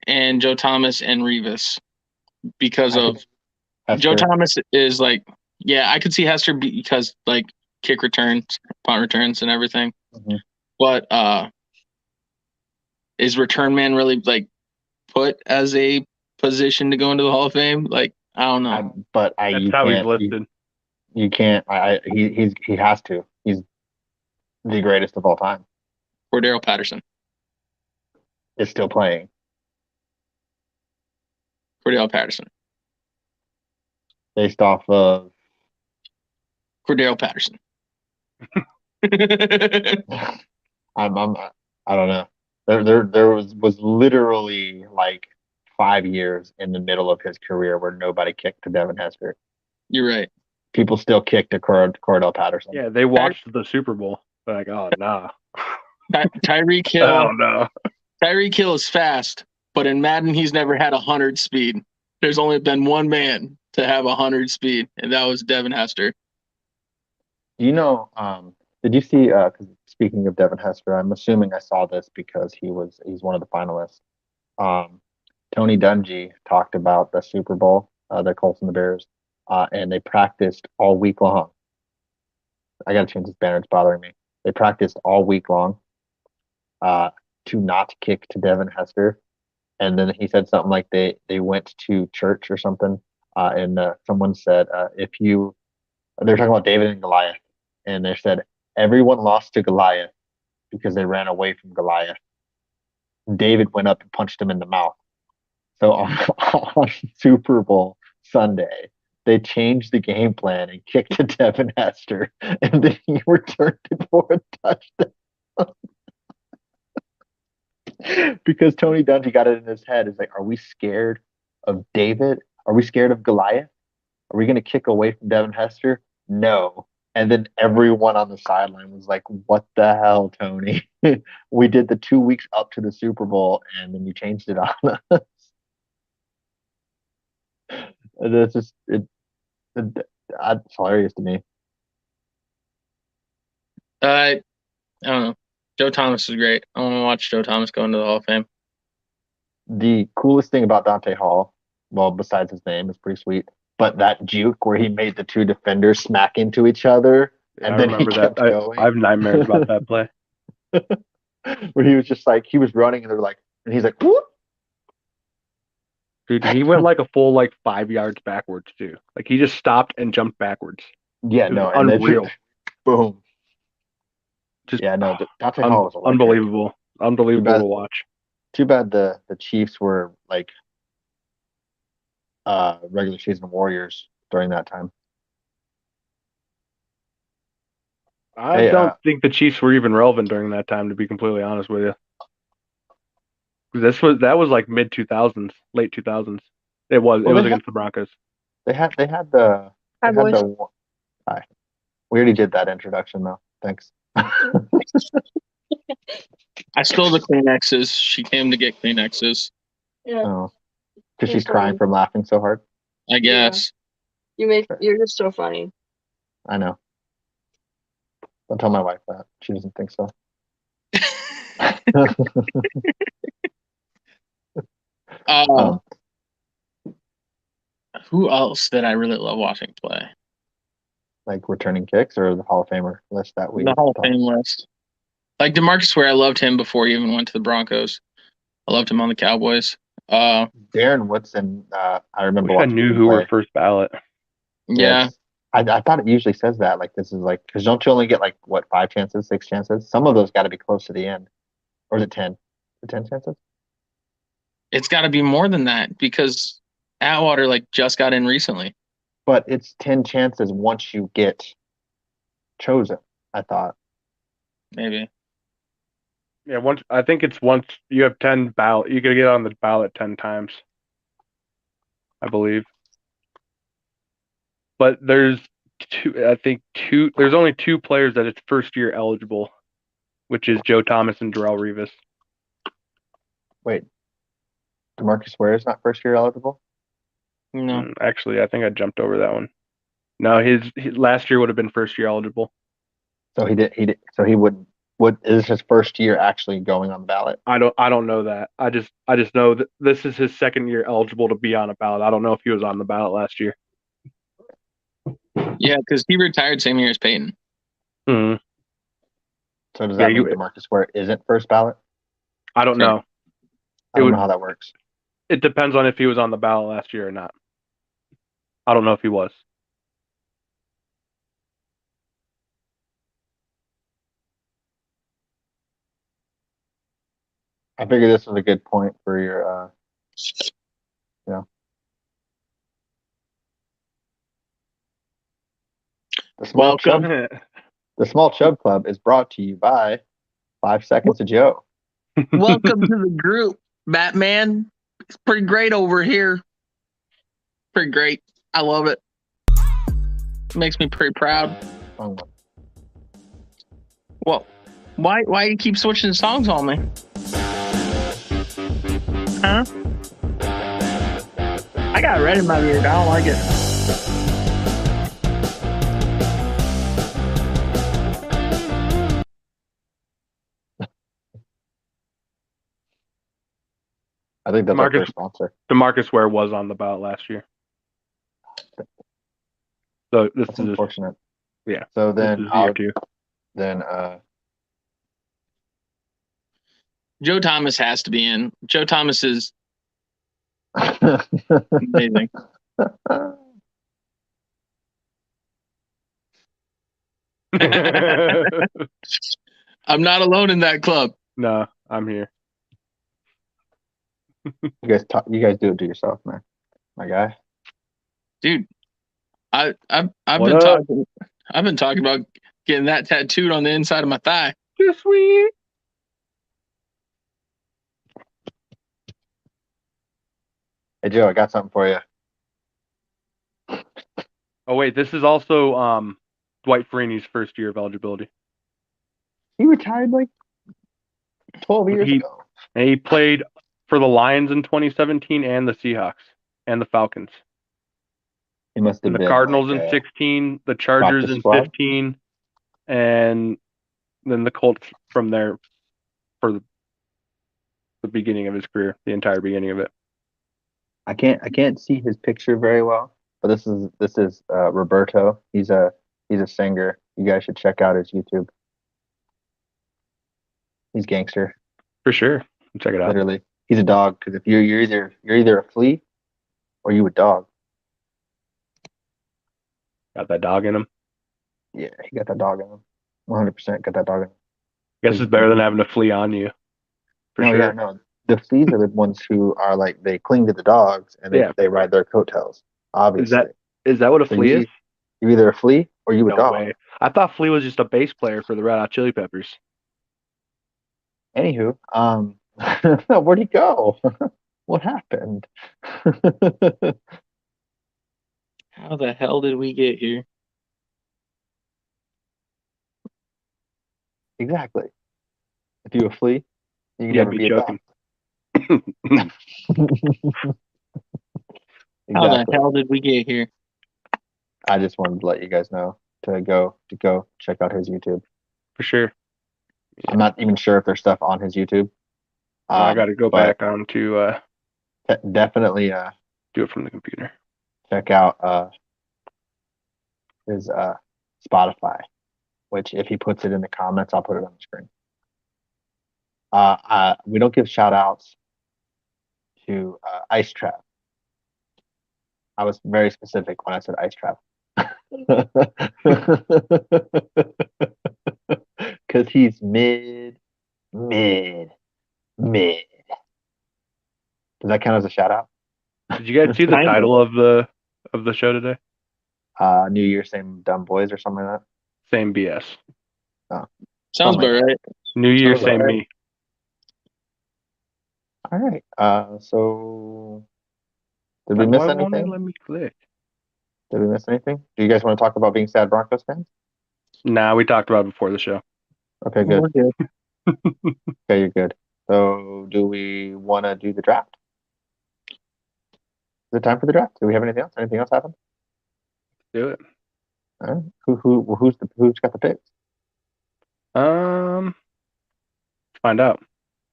and Joe Thomas and Revis because Joe Thomas is like, yeah, I could see Hester because like kick returns, punt returns, and everything. Mm-hmm. But is return man really like put as a position to go into the Hall of Fame? Like, I don't know. That's how he's listed. You can't. He has to. He's the greatest of all time. Cordero Patterson is still playing. Cordero Patterson. Based off of Cordero Patterson. I don't know. There was literally like 5 years in the middle of his career where nobody kicked to Devin Hester. You're right. People still kicked to Cordell Patterson. Yeah, they watched the Super Bowl. They're like, oh no. Tyreek Hill. Oh no. Tyreek Hill is fast, but in Madden he's never had 100 speed. There's only been one man to have 100 speed, and that was Devin Hester. You know, did you see? Because speaking of Devin Hester, I'm assuming I saw this because he's one of the finalists. Tony Dungy talked about the Super Bowl, the Colts and the Bears, and they practiced all week long. I got to change this banner; it's bothering me. They practiced all week long to not kick to Devin Hester, and then he said something like they went to church or something, and someone said they're talking about David and Goliath, and they said everyone lost to Goliath because they ran away from Goliath. David went up and punched him in the mouth. So on Super Bowl Sunday, they changed the game plan and kicked to Devin Hester, and then he returned it for a touchdown. Because Tony Dungy got it in his head. It's like, are we scared of David? Are we scared of Goliath? Are we going to kick away from Devin Hester? No. And then everyone on the sideline was like, what the hell, Tony? We did the 2 weeks up to the Super Bowl, and then you changed it on us. It's just it's hilarious to me. I don't know. Joe Thomas is great. I want to watch Joe Thomas go into the Hall of Fame. The coolest thing about Dante Hall, well, besides his name, is pretty sweet. But that juke where he made the two defenders smack into each other, I and then he remember that. kept going. I have nightmares about that play. Where he was just like, he was running, and they're like, and he's like, whoop. Dude, he went like a full 5 yards backwards too. Like he just stopped and jumped backwards. Yeah, It was no, and then unreal. boom. Just Yeah, no, Dante Hall was electric. unbelievable. Unbelievable to watch. Too bad the Chiefs were like regular season warriors during that time. I don't think the Chiefs were even relevant during that time, to be completely honest with you. That was like mid 2000s, late 2000s. It was against the Broncos. They had Hi, boys. Hi. We already did that introduction though. Thanks. I stole the Kleenexes. She came to get Kleenexes. Yeah, Oh, because she's crying from laughing so hard. I guess. you're just so funny. I know. Don't tell my wife that. She doesn't think so. Who else did I really love watching play? Like returning kicks or the Hall of Famer list that we The Hall of Fame list. Like DeMarcus Ware, I loved him before he even went to the Broncos. I loved him on the Cowboys. Darren Woodson, I remember I knew who were first ballot. Yeah. I thought it usually says that. Like this is like, because don't you only get like what, 5 chances, 6 chances? Some of those got to be close to the end. Or is it 10? Is it 10 chances? It's got to be more than that because Atwater just got in recently. But it's 10 chances once you get chosen, I thought. Maybe. Yeah, I think it's once you have 10 ballot, you can get on the ballot 10 times, I believe. But there's there's only 2 players that it's first year eligible, which is Joe Thomas and Darrelle Revis. Wait, DeMarcus Ware is not first year eligible? No. Actually, I think I jumped over that one. No, his last year would have been first year eligible. So he did. So he would. What is his first year actually going on the ballot? I don't know that. I just know that this is his second year eligible to be on a ballot. I don't know if he was on the ballot last year. Yeah, because he retired same year as Peyton. Mm-hmm. So does that mean DeMarcus Ware isn't first ballot? I don't know. I don't know how that works. It depends on if he was on the ballot last year or not. I don't know if he was. I figure this was a good point for your, The Small Chub Club is brought to you by 5 Seconds of Joe. Welcome to the group, Batman. It's pretty great over here. Pretty great. I love it. Makes me pretty proud. Well, why you keep switching songs on me? Huh? I got red in my beard. I don't like it. I think that's our first sponsor. DeMarcus Ware was on the ballot last year. So this is unfortunate. Yeah. So then Joe Thomas has to be in. Joe Thomas is amazing. I'm not alone in that club. No, I'm here. You guys do it to yourself, man. My guy. Dude, I've What been up? talking about getting that tattooed on the inside of my thigh. Too sweet. Hey Joe, I got something for you. Oh wait, this is also Dwight Freeney's first year of eligibility. He retired like 12 years ago. And he played for the Lions in 2017 and the Seahawks and the Falcons. He must have And the been Cardinals like in 16, the Chargers practice in squad. 15, and then the Colts from there for the beginning of his career, the entire beginning of it. I can't see his picture very well, but this is Roberto. He's a singer. You guys should check out his YouTube. He's gangster, For sure. Check it out. literally. He's a dog because if you're either a flea or you a dog. Got that dog in him. Yeah, he got that dog in him. 100% got that dog in him. Guess it's better than having a flea on you. For No, sure. yeah, no. The fleas are the ones who are like they cling to the dogs and Yeah. they ride their coattails. Obviously, Is that what a So flea is? you're either a flea or you a No dog. way. I thought Flea was just a bass player for the Red Hot Chili Peppers. Anywho, where'd he go? What happened? How the hell did we get here? Exactly. If you a flea, you can Yeah, never be be a dog. joking. How the Exactly. hell did we get here? I just wanted to let you guys know to go check out his YouTube. For sure. I'm not even sure if there's stuff on his YouTube. I got to go but back on to definitely do it from the computer. check out his Spotify, which if he puts it in the comments, I'll put it on the screen. We don't give shout outs to Ice Trap. I was very specific when I said Ice Trap. Because he's mid. Does that count as a shout out? Did you guys see the Kinda. title of the show today? New Year, same dumb boys or something like Same BS. Sounds Something like about right. New Year, Sounds about same right. me. that. All right. So did we Why miss won't it anything? let me click? Did we miss anything? Do you guys want to talk about being sad Broncos fans? Nah, we talked about it before the show. Okay, good. We're good. Okay, you're good. So do we want to do the draft? Is it time for the draft? Do we have anything else? Anything else happen? Do it. All right. Who's got the picks? Let's find out.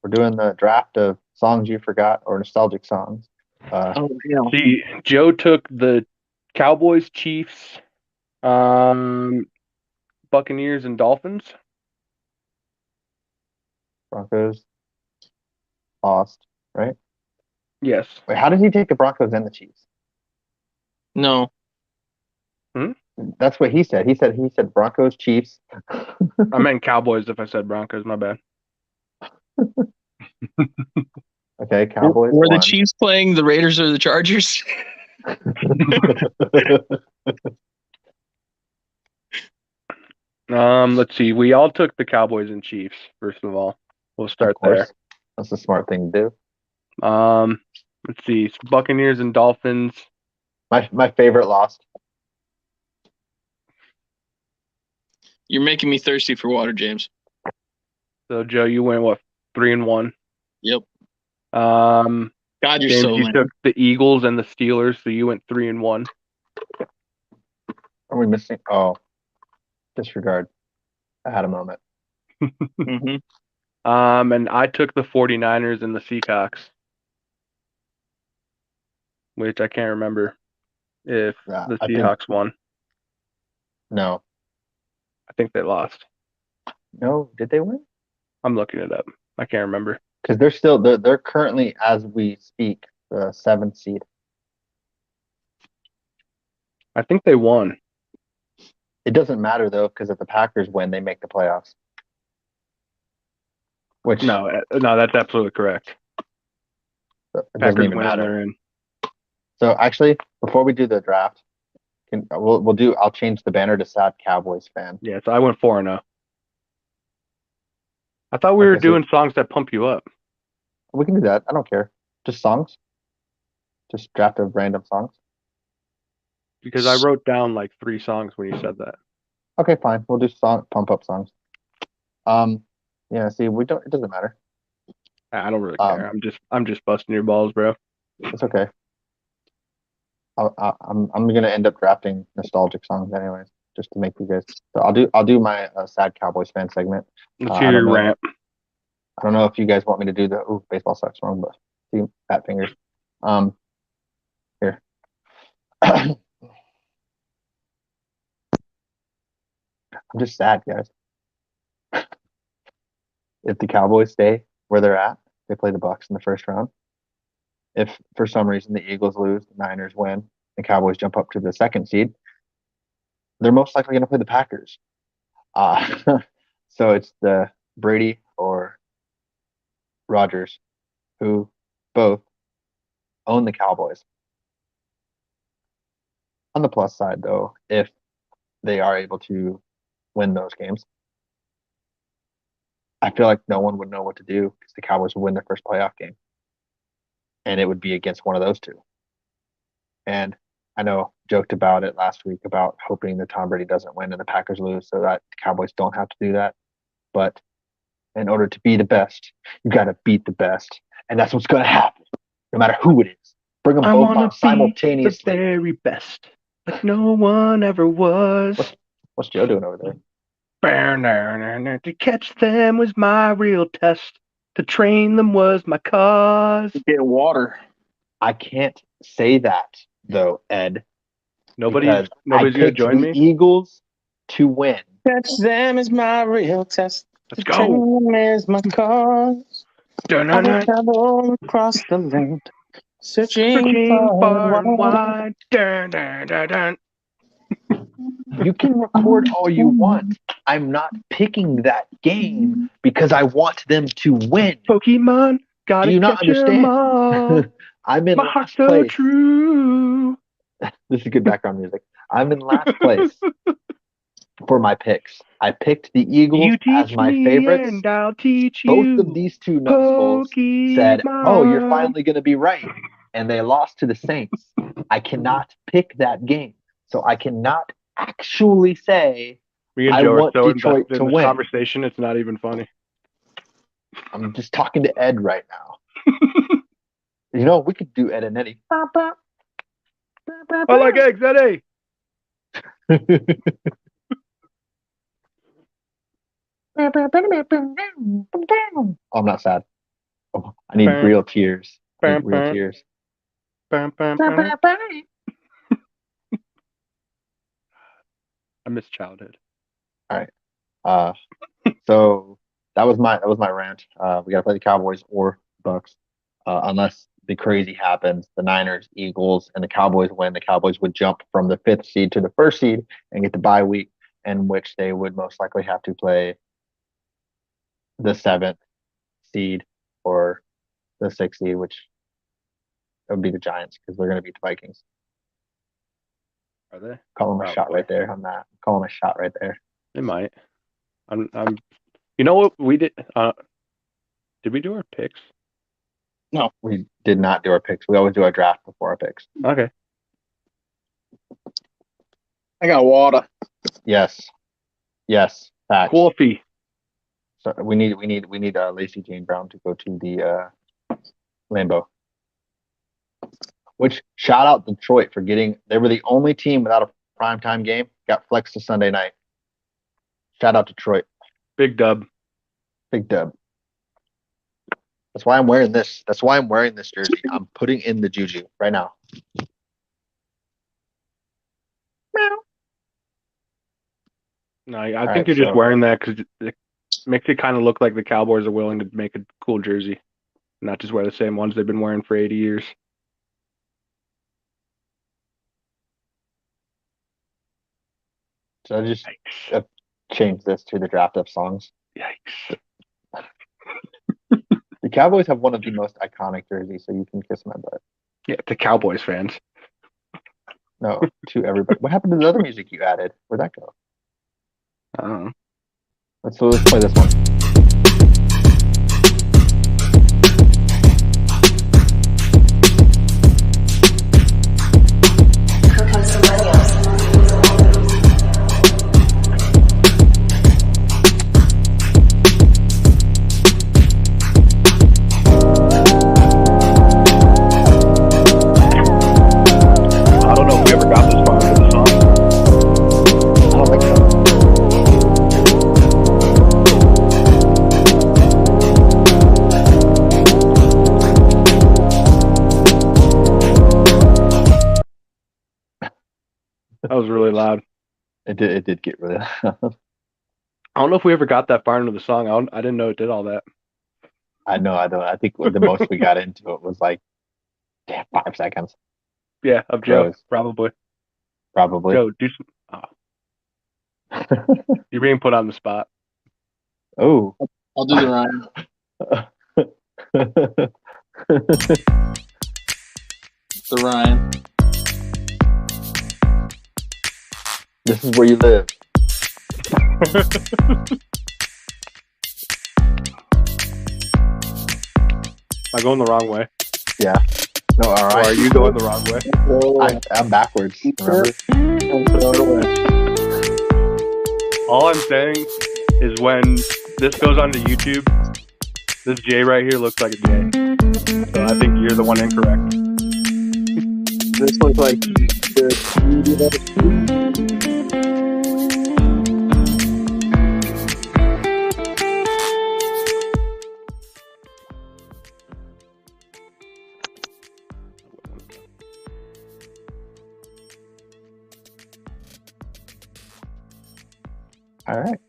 We're doing the draft of songs you forgot or nostalgic songs. Oh, yeah. See, Joe took the Cowboys, Chiefs, Buccaneers, and Dolphins. Broncos lost, right? Yes. Wait, how did he take the Broncos and the Chiefs? No. That's what he said. He said Broncos, Chiefs. I meant Cowboys if I said Broncos. My bad. Okay, Cowboys Were the won. Chiefs playing the Raiders or the Chargers? Let's see. We all took the Cowboys and Chiefs, first of all. We'll Of start course, there. that's the smart thing to do. Let's see. Buccaneers and Dolphins. My favorite lost. You're making me thirsty for water, James. So Joe, you went what, 3-1? Yep. God, God, you're James, so you lame. took the Eagles and the Steelers, so you went 3-1. Are we missing? Oh, disregard. I had a moment. Mhm. And I took the 49ers and the Seahawks, which I can't remember if the I think Seahawks won. no. I think they lost. No, did they win? I'm looking it up. I can't remember. Because they're currently as we speak the 7th seed. I think they won. It doesn't matter though, because if the Packers win, they make the playoffs. Which No, that's absolutely correct. it doesn't Packers even win, matter. they're in. So actually, before we do the draft, I'll change the banner to sad Cowboys fan. Yeah, so I went 4-0. I thought we were Okay, so doing songs that pump you up. we can do that. I don't care. Just songs. Just draft of random songs. Because I wrote down like 3 songs when you said that. Okay, fine. We'll do pump up songs. Yeah. See, we don't. It doesn't matter. I don't really care. I'm just busting your balls, bro. It's okay. I'm gonna end up drafting nostalgic songs anyways, just to make you guys. So I'll do my sad Cowboys fan segment. Let's I hear don't your know. rant. I don't know if you guys want me to do the baseball sucks wrong, but see fat fingers. Here. I'm just sad, guys. If the Cowboys stay where they're at, they play the Bucks in the first round. If for some reason the Eagles lose, the Niners win, the Cowboys jump up to the second seed, they're most likely going to play the Packers. So it's the Brady or Rodgers who both own the Cowboys. On the plus side, though, if they are able to win those games, I feel like no one would know what to do because the Cowboys would win their first playoff game. And it would be against one of those two. And I know joked about it last week about hoping that Tom Brady doesn't win and the Packers lose so that the Cowboys don't have to do that. But in order to be the best, you got to beat the best. And that's what's going to happen, no matter who it is. Bring them both on simultaneously. The very best, like no one ever was. What's Joe doing over there? To catch them was my real test. To train them was my cause. Get water. I can't say that though, Ed. Nobody's I gonna picked join the me. Eagles to win. Catch them is my real test. Let's To go. train them is my cause. I will travel across the land, searching far and wide. You can record all you want. I'm not picking that game because I want them to win. Pokemon, gotta Do you not catch 'em understand? all. I'm in My heart's last so place. true. This is good background music. I'm in last place for my picks. I picked the Eagles You as teach my me favorites. and I'll teach Both you. of these two numbskulls said, "Oh, you're finally going to be right," and they lost to the Saints. I cannot pick that game, so I cannot actually say Me and I Joe are want so Detroit invested to in this win. conversation, it's not even funny. I'm just talking to Ed right now. We could do Ed and Eddie. I like eggs, Eddie. Oh, I'm not sad. Oh, I need real tears. I need real tears. I miss childhood. All right. So that was my rant. We got to play the Cowboys or Bucks, unless the crazy happens. The Niners, Eagles, and the Cowboys win. The Cowboys would jump from the 5th seed to the 1st seed and get the bye week, in which they would most likely have to play the 7th seed or the 6th seed, which would be the Giants because they're going to beat the Vikings. Are they? Call them a shot right there on that. Call them a shot right there. They might. I'm. You know what we did? Did we do our picks? No, we did not do our picks. We always do our draft before our picks. Okay. I got water. Yes. Facts. Coffee. So we need Lacey Jane Brown to go to the Lambeau. Which shout out Detroit for they were the only team without a primetime game, got flexed to Sunday night. Shout out Detroit. Big dub. That's why I'm wearing this. That's why I'm wearing this jersey. I'm putting in the juju right now. No, I think you're just wearing that because it makes it kind of look like the Cowboys are willing to make a cool jersey, not just wear the same ones they've been wearing for 80 years. So I just Yikes. change this to the draft up songs. Yikes. The Cowboys have one of the most iconic jerseys, so you can kiss my butt. Yeah, to Cowboys fans. No, to everybody. What happened to the other music you added? Where'd that go? I don't know. Let's play this one. I don't know if we ever got this far into the song. I don't think so. That was really loud. It did get really loud. I don't know if we ever got that far into the song. I didn't know it did all that. I know. I think the most we got into it was like 5 seconds. Yeah, of Joe, Gross. probably. Probably. Joe, do some. Oh, you're being put on the spot. Oh. I'll do the rhyme. The rhyme. This is where you live. Am I going the wrong way? Yeah. No, all Or right. are you going the wrong way? I'm backwards. Remember? All I'm saying is when this goes onto YouTube, this J right here looks like a J. So I think you're the one incorrect. This looks like the All right.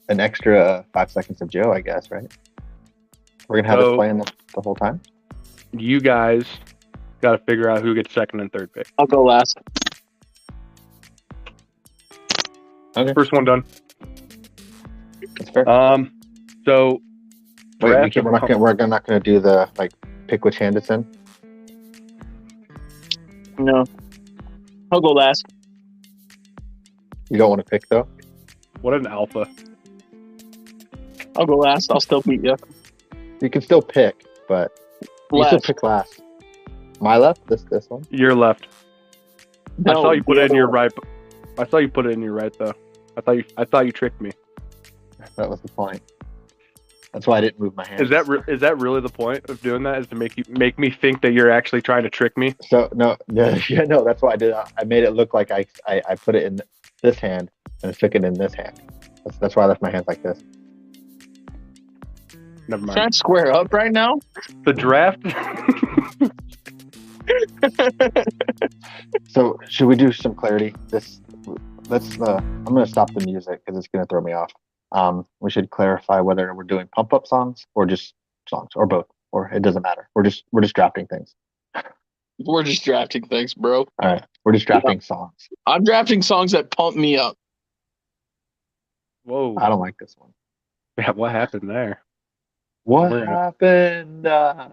An extra 5 seconds of Joe, I guess, right? We're gonna have So- this playing the whole time. You guys got to figure out who gets second and third pick. I'll go last. First one done. That's fair. So Wait, draft we're not gonna do the like pick which hand it's in. No. I'll go last. You don't want to pick though. what an alpha. I'll go last. I'll still beat you. You can still pick, but you still Left. pick last. My left. This one. You're left. I No, saw you put the it in other your one. right. I saw you put it in your right though. I thought you tricked me. That was the point. That's why I didn't move my hand. Is that really the point of doing that? Is to make me think that you're actually trying to trick me? So no, yeah, no. That's why I did. I made it look like I put it in this hand and I took it in this hand. That's why I left my hands like this. Never Trying mind. to square up right now? The draft. So should we do some clarity? I'm gonna stop the music because it's gonna throw me off. We should clarify whether we're doing pump up songs or just songs or both, or it doesn't matter. We're just drafting things. We're just drafting things, bro. All right, we're just drafting songs. I'm drafting songs that pump me up. Whoa. I don't like this one. Yeah, what happened there? What We're gonna- happened?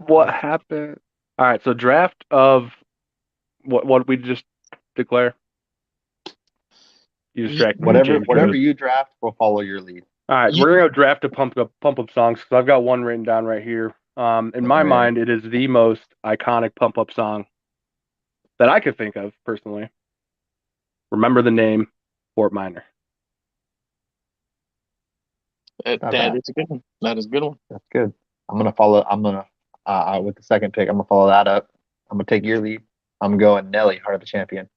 What happened? All right, so draft of what we just declare. You distract me, Whatever James whatever Rose. you draft, we'll follow your lead. All right, we're gonna go draft a pump up songs because I've got one written down right here. In my Okay. mind, it is the most iconic pump up song that I could think of personally. Remember the name, Fort Minor. That bad. is a good one. That is a good one. That's good. I'm gonna with the second pick, I'm gonna follow that up. I'm gonna take your lead. I'm going Nelly, Heart of the Champion.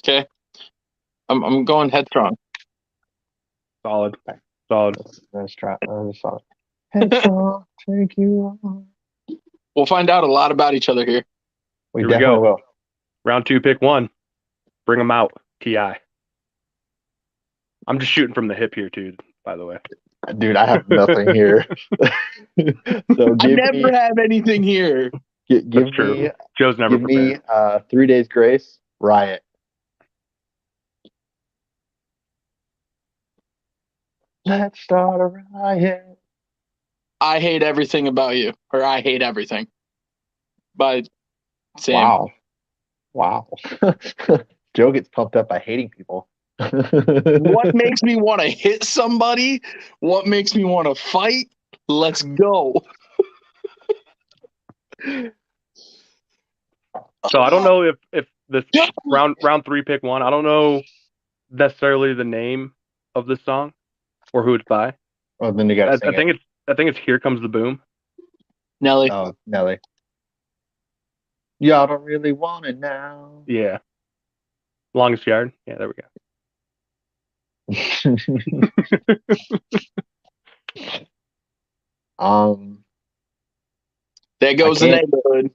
Okay. I'm going headstrong. Solid, solid. Let's try. Let's solid. Headstrong, take you on. We'll find out a lot about each other here. We Here we definitely go. will. Round 2, pick 1. Bring them out, Ti. I'm just shooting from the hip here, too. By the way. Dude, I have nothing here. So I give never me, have anything here. give That's true. me, Joe's never give me prepared. 3 days grace, Riot. Let's start a riot. I hate everything about you, or I hate everything. By Sam. Wow. Joe gets pumped up by hating people. What makes me want to hit somebody? What makes me want to fight? Let's go. So I don't know if this round 3 pick 1. I don't know necessarily the name of the song or who it's by. Well, then you got to sing it. I think it's Here Comes the Boom. Nelly. Oh, Nelly. Y'all don't really want it now. Yeah. Longest Yard. Yeah, there we go. There goes the neighborhood.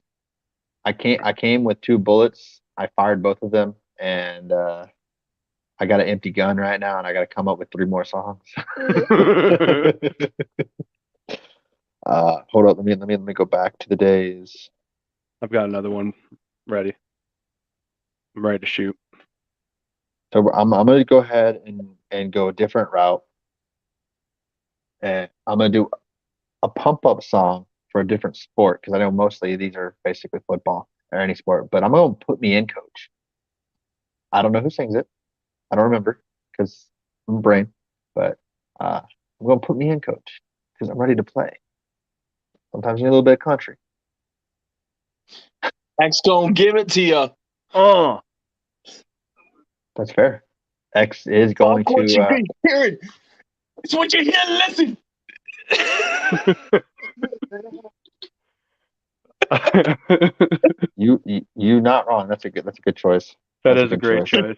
I came with 2 bullets. I fired both of them, and I got an empty gun right now, and I got to come up with 3 more songs. Hold up, let me go back to the days. I've got another one ready. I'm ready to shoot. So I'm gonna go ahead and go a different route, and I'm gonna do a pump up song for a different sport because I know mostly these are basically football or any sport. But I'm gonna put me in, coach. I don't know who sings it. I don't remember because I'm a brain, but I'm gonna put me in, coach, because I'm ready to play. Sometimes you need a little bit of country. X gonna give it to you. Oh, That's fair. X is going Fuck what you to. be hearing. It's what you hear. Listen. You not wrong. That's a good choice. that That's is a good great choice.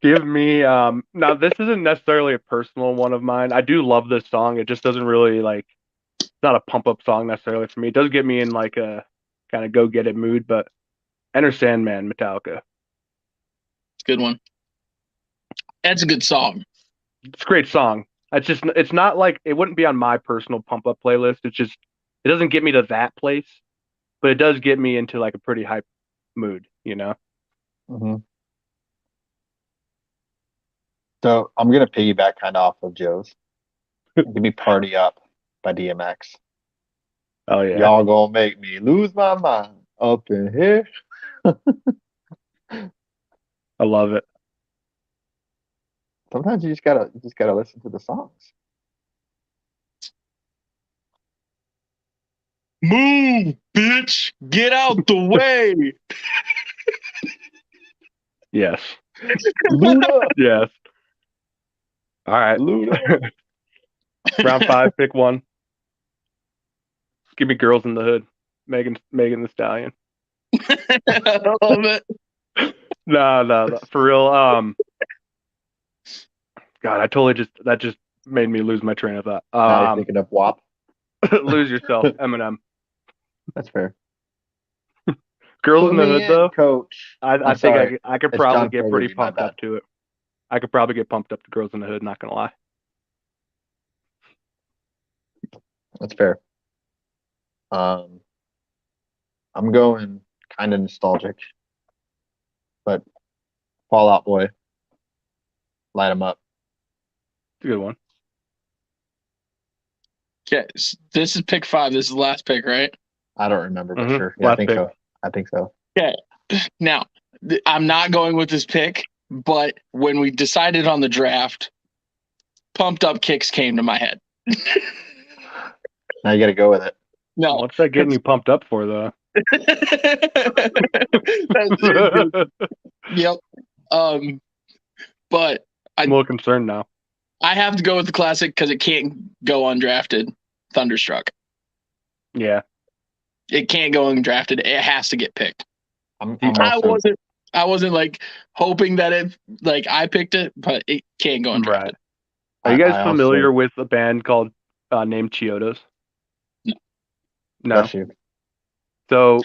Give me now this isn't necessarily a personal one of mine. I do love this song. It just doesn't really it's not a pump up song necessarily for me. It does get me in like a kind of go get it mood, but Enter Sandman, Metallica. Good one. That's a good song. It's a great song. It's not like it wouldn't be on my personal pump up playlist. It doesn't get me to that place, but it does get me into like a pretty hype mood, you know? Mm-hmm. So I'm gonna piggyback kind of off of Joe's. Give me "Party Up" by DMX. Oh yeah. Y'all gonna make me lose my mind up in here. I love it. Sometimes you just gotta listen to the songs. Move, bitch. Get out the way. Yes. Luda, Yes. All right. Luda. Round 5, pick one. Give me Girls in the Hood. Megan the Stallion. I love it. No. For real. God, that just made me lose my train of thought. Now you're thinking of WAP. Lose Yourself, Eminem. That's fair. Girls Put in the me Hood in, though. coach. I think sorry. I could It's probably John get pretty Fogerty, my pumped up bad. to it. I could probably get pumped up to Girls in the Hood, not gonna lie. That's fair. I'm going kind of nostalgic, but Fall Out Boy, light 'em up. It's a good one. Okay, this is pick 5. This is the last pick, right? I don't remember, but Mhm. sure. Yeah, Last I think pick. so. I think so. Okay. Now, I'm not going with this pick, but when we decided on the draft, Pumped Up Kicks came to my head. Now you got to go with it. No. What's that getting you pumped up for though? Yep. But I'm a little concerned now. I have to go with the classic because it can't go undrafted. Thunderstruck. Yeah. It can't go undrafted. It has to get picked. I'm I also wasn't like hoping that it like I picked it, but it can't go undrafted. Right. Are you guys I familiar also, with a band called named Chiodos? No. bless you. So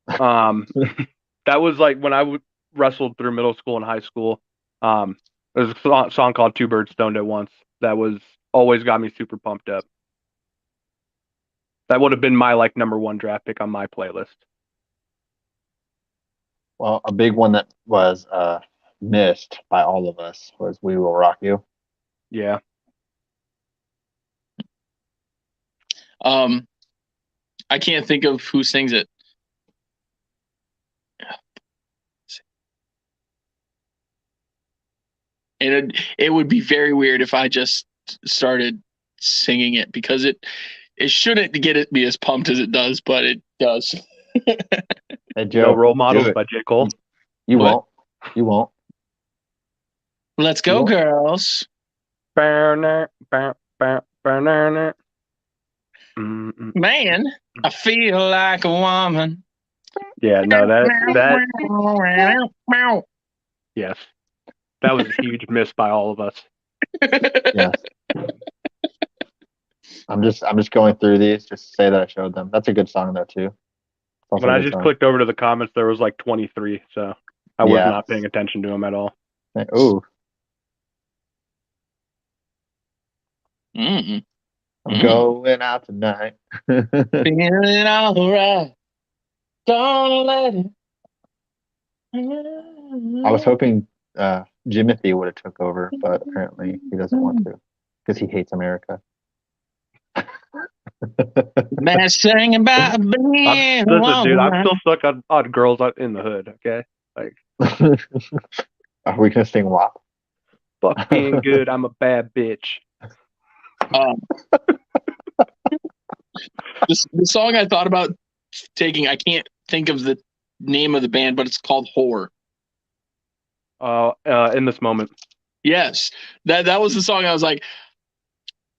that was like when I wrestled through middle school and high school. There's a song called Two Birds Stoned at Once that was always got me super pumped up. That would have been my like number 1 draft pick on my playlist. Well, a big one that was missed by all of us was "We Will Rock You." Yeah. I can't think of who sings it. And it would be very weird if I just started singing it because it shouldn't get it me as pumped as it does, but it does. Hey, No Joe, Role do Models it. by J. Cole. You What? won't. You won't. Let's go, Well- girls. Mm-mm. Man, I feel like a woman. Yeah, no, that yes. That was a huge miss by all of us. Yes. I'm just going through these just to say that I showed them. That's a good song though too. It's also When a I good just song. clicked over to the comments, there was like 23, so I was Yeah. not paying attention to them at all. Ooh, Mm-mm. I'm going out tonight. Feeling alright. Don't let it. I was hoping Jimothy would have took over, but apparently he doesn't want to because he hates America. Man singing about being a Listen, dude, I'm woman. still stuck on Girls in the Hood, okay? Like, Are we gonna sing WAP? fuck being good, I'm a bad bitch. Um, the song I thought about taking, I can't think of the name of the band, but it's called Whore. In this moment. Yes, that was the song I was like,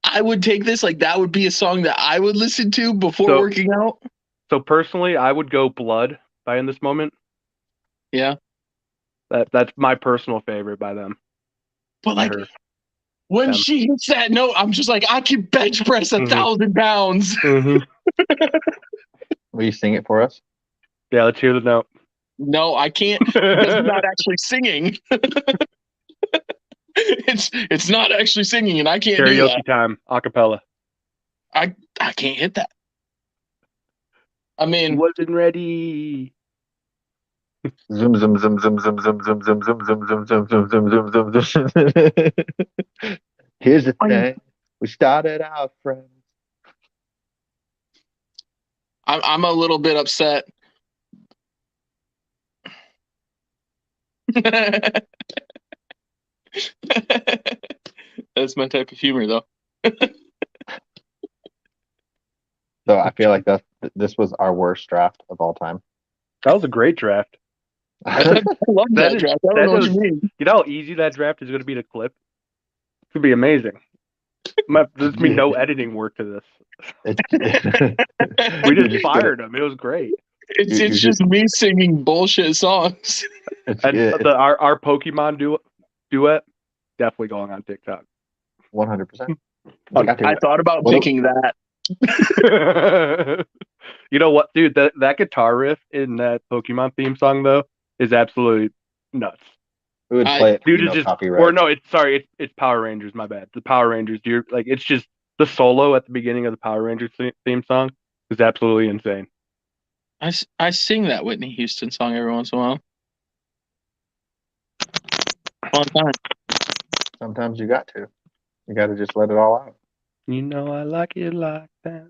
I would take this, like that would be a song that I would listen to before So- working out. So personally, I would go Blood by In This Moment. Yeah, That's my personal favorite by them. but By like her. when Them. she hits that note, I'm just like, I can bench press 1,000 pounds. Mm-hmm. Will you sing it for us? Yeah, let's hear the note. No, I can't because I'm not actually singing. It's not actually singing, and I can't do that. Karaoke time, acapella. I can't hit that. I mean, Wasn't ready. Zoom zoom zoom zoom zoom zoom zoom zoom zoom zoom zoom zoom zoom zoom zoom zoom zoom. Here's the thing. We started out friends. I'm a little bit upset. That's my type of humor, though. So I feel like this was our worst draft of all time. That was a great draft. I love that is- draft. I don't know what you mean. You know how easy that draft is going to be to clip? It's going to be amazing. There's going to be no editing work to this. We just fired him. It was great. It's just me singing bullshit songs. And our Pokemon duet, definitely going on TikTok. 100%. I thought about picking that. You know what, dude? That guitar riff in that Pokemon theme song though is absolutely nuts. We would play it. Dude is just copyright. or no, it's Power Rangers. My bad. The Power Rangers, dude. Like it's just the solo at the beginning of the Power Rangers theme song is absolutely insane. I sing that Whitney Houston song every once in a while. All the time. Sometimes you got to. You got to just let it all out. You know I like it like that.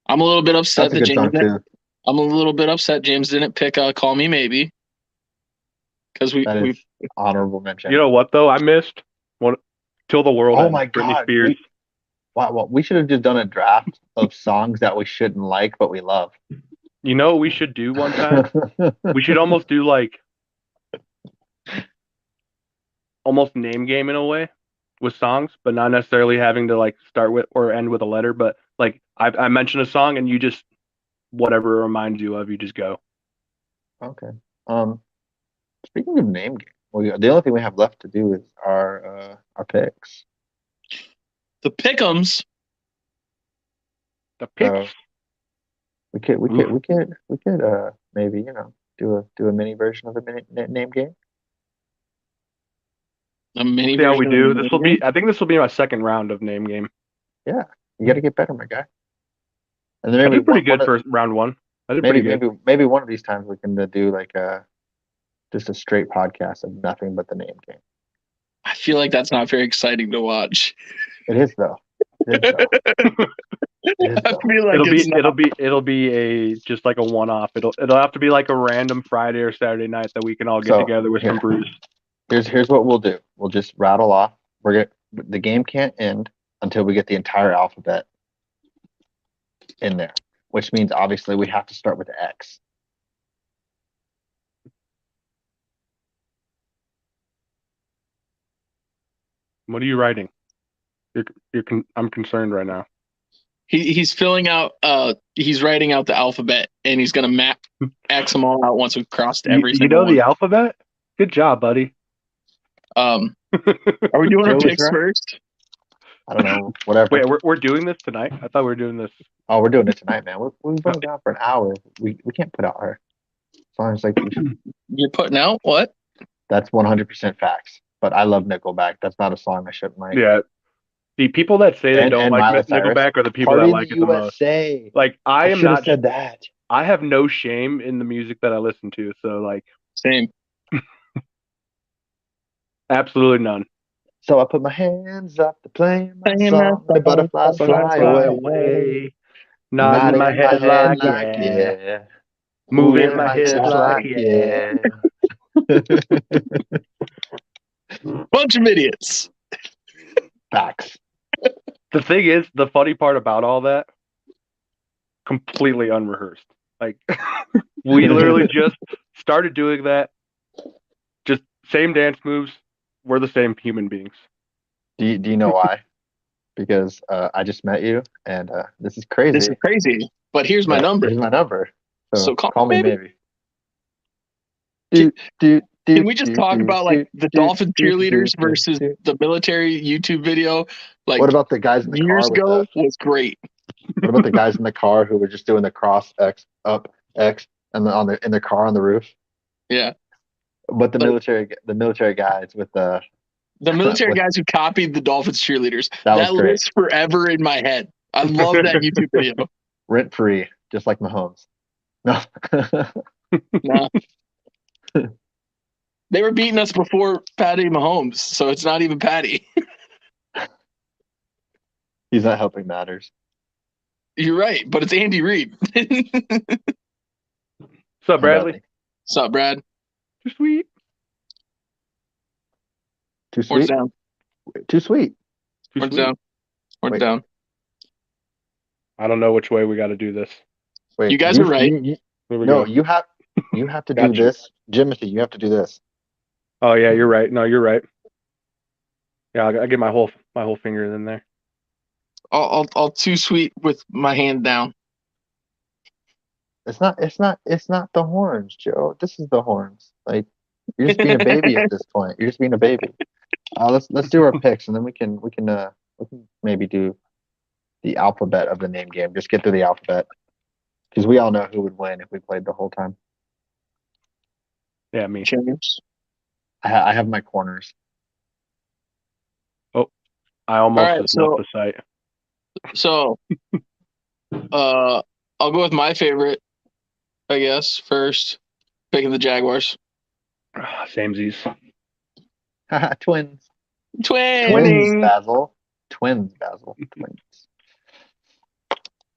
I'm a little bit upset That's a that good song James. too. I'm a little bit upset James didn't pick "Call Me Maybe" because That is honorable mention. You know what though? I missed one. Till the World Oh Ends. my Britney God, Spears. Wow, well, we should have just done a draft of songs that we shouldn't like but we love. You know what we should do one time? We should almost do like almost name game in a way with songs, but not necessarily having to like start with or end with a letter. But like I mention a song and you just whatever it reminds you of, you just go. Okay. Speaking of name game, the only thing we have left to do is our picks. the pick'ems. The picks. So we could maybe do a mini version of the name game. A mini See how we version do. of This will be. I think this will be my second round of name game. Yeah, you got to get better, my guy. And then I maybe did pretty good for round one. I did maybe pretty good. maybe one of these times we can do like just a straight podcast of nothing but the name game. I feel like that's not very exciting to watch. It is though. It is though. It is I though. feel like It'll be a just like a one-off. It'll have to be like a random Friday or Saturday night that we can all get So, together with some brews. Here's what we'll do. We'll just rattle off. The game can't end until we get the entire alphabet in there, which means obviously we have to start with X. What are you writing? I'm concerned right now. he's filling out. He's writing out the alphabet, and he's gonna map X them all out once we've crossed every You single know the one. alphabet? Good job, buddy. Are we doing our Joey's picks right. first? I don't know. Whatever. Wait, we're doing this tonight? I thought we were doing this. Oh, we're doing it tonight, man. We've been down for an hour. We can't put out our songs like You're putting out what? that's 100% facts. But I love Nickelback. That's not a song I shouldn't like. Yeah. The people that say they don't And like Miley Cyrus. Nickelback are the people Party that in like the it the most. USA. Like I am should have not. said that. I have no shame in the music that I listen to. So like, Same. absolutely none. So I put my hands up to play my Playing song. my The butterflies fly away. Nodding my head like yeah. moving my hips like yeah. Bunch of idiots. Facts. The thing is, the funny part about all that, completely unrehearsed. Like we literally just started doing that. Just same dance moves. We're the same human beings. Do you know why? Because I just met you, and this is crazy. This is crazy. But here's my number. Here's my number. So call me maybe. Can we just talk about like the Dolphin cheerleaders versus the military YouTube video? Like what about the guys in the years car ago with was great. what about the guys in the car who were just doing the cross X up X and in the car on the roof? Yeah. But the military guys with the military guys who copied the Dolphins cheerleaders. That was great. lives forever in my head. I love that YouTube video. Rent free, just like Mahomes. No. Nah. They were beating us before Patty Mahomes, so it's not even Patty. He's not helping matters. You're right, but it's Andy Reid. What's up, Bradley? What's up, Brad? Too sweet. Too Where's sweet. down? Too sweet. Where's down? Where's Wait. down? I don't know which way we got to do this. Wait, You guys are right. Here we No, go. you have to do Gotcha. this, Jimothy. You have to do this. Oh yeah, you're right. No, you're right. Yeah, I'll get my whole finger in there. I'll too sweet with my hand down. It's not the horns, Joe. This is the horns. Like you're just being a baby at this point. You're just being a baby. Let's do our picks, and then we can maybe do the alphabet of the name game. Just get through the alphabet because we all know who would win if we played the whole time. Yeah, me. James. I have my corners. I almost All right, just left the site. So, I'll go with my favorite, I guess, first. Picking the Jaguars. Samesies. Twins. Twins. Basil. Twins.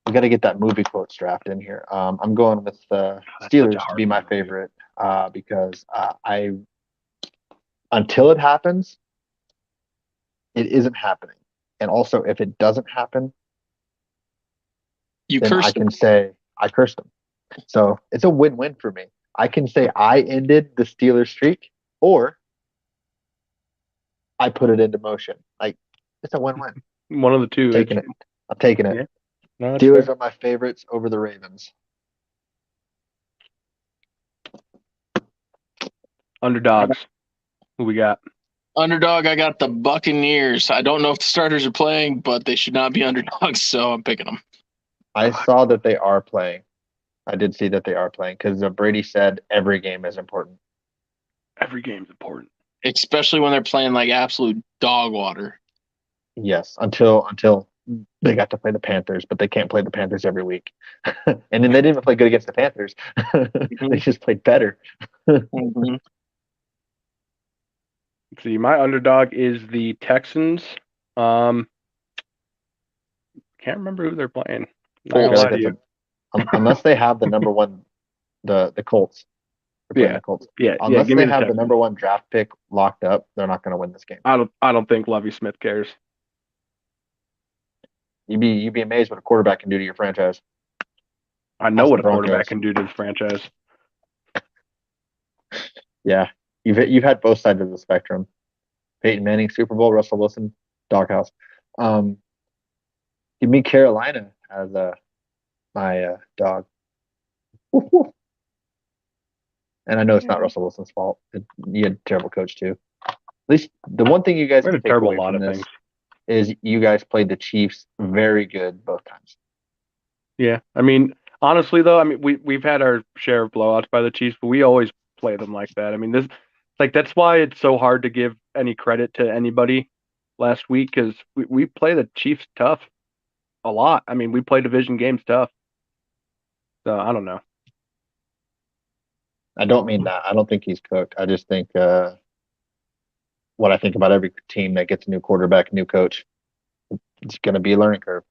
We got to get that movie quotes draft in here. I'm going with the Steelers to be my favorite because until it happens, it isn't happening. And also, if it doesn't happen, You then cursed I can say I cursed them. So it's a win-win for me. I can say I ended the Steelers streak, or I put it into motion. Like it's a win-win. One of the two. I'm taking it. Yeah. No, that's Steelers fair. are my favorites over the Ravens. Underdogs. Who we got? Underdog, I got the Buccaneers. I don't know if the starters are playing, but they should not be underdogs, so I'm picking them. I saw that they are playing. I did see that they are playing because Brady said every game is important. Every game's important. Especially when they're playing like absolute dog water. Yes, until they got to play the Panthers, but they can't play the Panthers every week. And then they didn't even play good against the Panthers. They just played better. Mm-hmm. See, my underdog is the Texans. Can't remember who they're playing. Not gonna Colts. lie to you. Unless they have the number one, the Colts. They're playing Yeah, the Colts. yeah. Unless Give me they the have the Texans. number one draft pick locked up, they're not going to win this game. I don't think Lovie Smith cares. You'd be amazed what a quarterback can do to your franchise. I know Ask what the a quarterback Broncos. can do to this franchise. Yeah, you've had both sides of the spectrum. Peyton Manning, Super Bowl, Russell Wilson, doghouse. Um, Give me Carolina as my dog. And I know it's not Russell Wilson's fault. You had a terrible coach too. At least the one thing you guys We had can a take terrible away lot from of this things. is you guys played the Chiefs very good both times. Yeah, I mean, honestly though, I mean, we've had our share of blowouts by the Chiefs, but we always play them like that. I mean, this like that's why it's so hard to give any credit to anybody last week because we play the Chiefs tough a lot. I mean, we play division games tough. So I don't know. I don't mean that. I don't think he's cooked. I just think what I think about every team that gets a new quarterback, new coach, it's going to be a learning curve.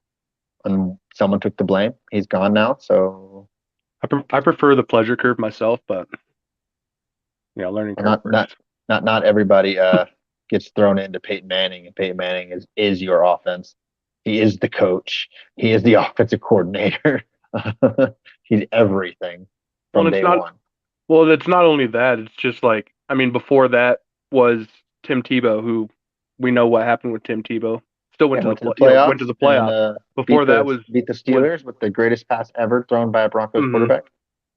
And someone took the blame. He's gone now, so I prefer the pleasure curve myself, but learning curve not works. not everybody gets thrown into Peyton Manning, and Peyton Manning is your offense. He is the coach. He is the offensive coordinator. He's everything Well, from it's day not. one. Well, it's not only that. It's just like I mean, before that was Tim Tebow, who we know what happened with Tim Tebow. Still went Yeah, to the went to the went to playoffs the and playoffs. Before that was beat the was Steelers with the greatest pass ever thrown by a Broncos mhm. quarterback.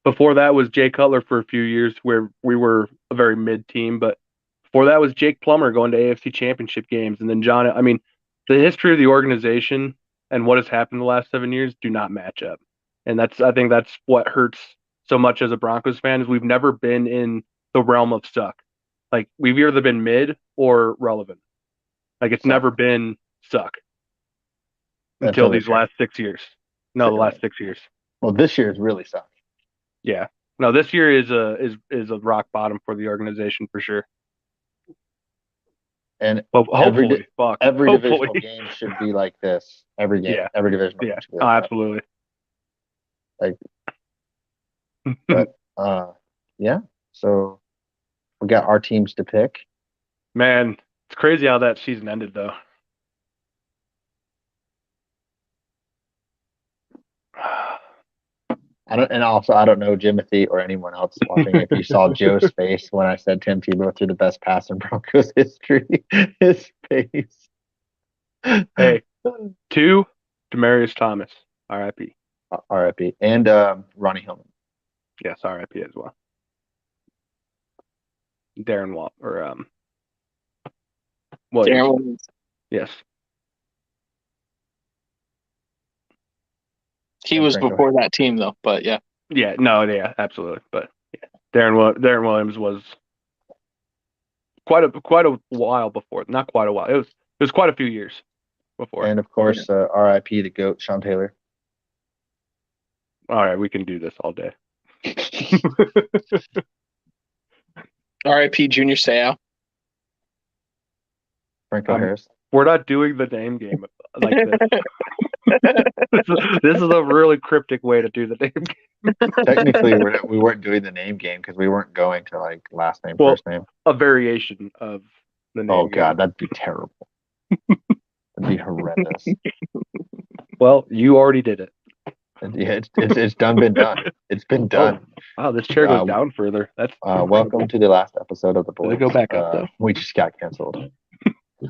Before that was Jay Cutler for a few years, where we were a very mid team. But before that was Jake Plummer going to AFC Championship games, and then John. I mean, the history of the organization and what has happened the last 7 years do not match up, and I think that's what hurts so much as a Broncos fan is we've never been in the realm of suck. Like we've either been mid or relevant. Like it's Suck. never been suck until Until this these year. last 6 years. No, the last 6 years. Well, this year's really sucked. Yeah. No, this year is a rock bottom for the organization for sure. And But hopefully, every hopefully. divisional game should be like this. Every game, Yeah. every divisional Yeah. game should be Oh, like that. absolutely. Like, but yeah. So we got our teams to pick. Man, it's crazy how that season ended though. I don't know Jimothy or anyone else watching. If you saw Joe's face when I said Tim Tebow threw the best pass in Broncos history, his face. Hey, 2, Demaryius Thomas, R.I.P. R.I.P. And Ronnie Hillman. Yes, R.I.P. as well. Darren Watt or Williams. Darren Williams. Yes. He And was Franco before that team though, but yeah. Yeah, no, yeah, absolutely. But yeah, Darren Williams was quite a while before. Not quite a while. It was quite a few years before. And of course, R.I.P. the GOAT, Sean Taylor. All right, we can do this all day. R.I.P. Junior Seau. Franco Harris. We're not doing the name game like this. This is a really cryptic way to do the name game. Technically, we weren't doing the name game because we weren't going to like last name, Well, first name. A variation of the name Oh game. God, that'd be terrible. That'd be horrendous. Well, you already did it. Yeah, it's been done. It's been done. Oh, wow, this chair goes down further. That's welcome to the last episode of the BOIS. Did it go back up though? We just got canceled.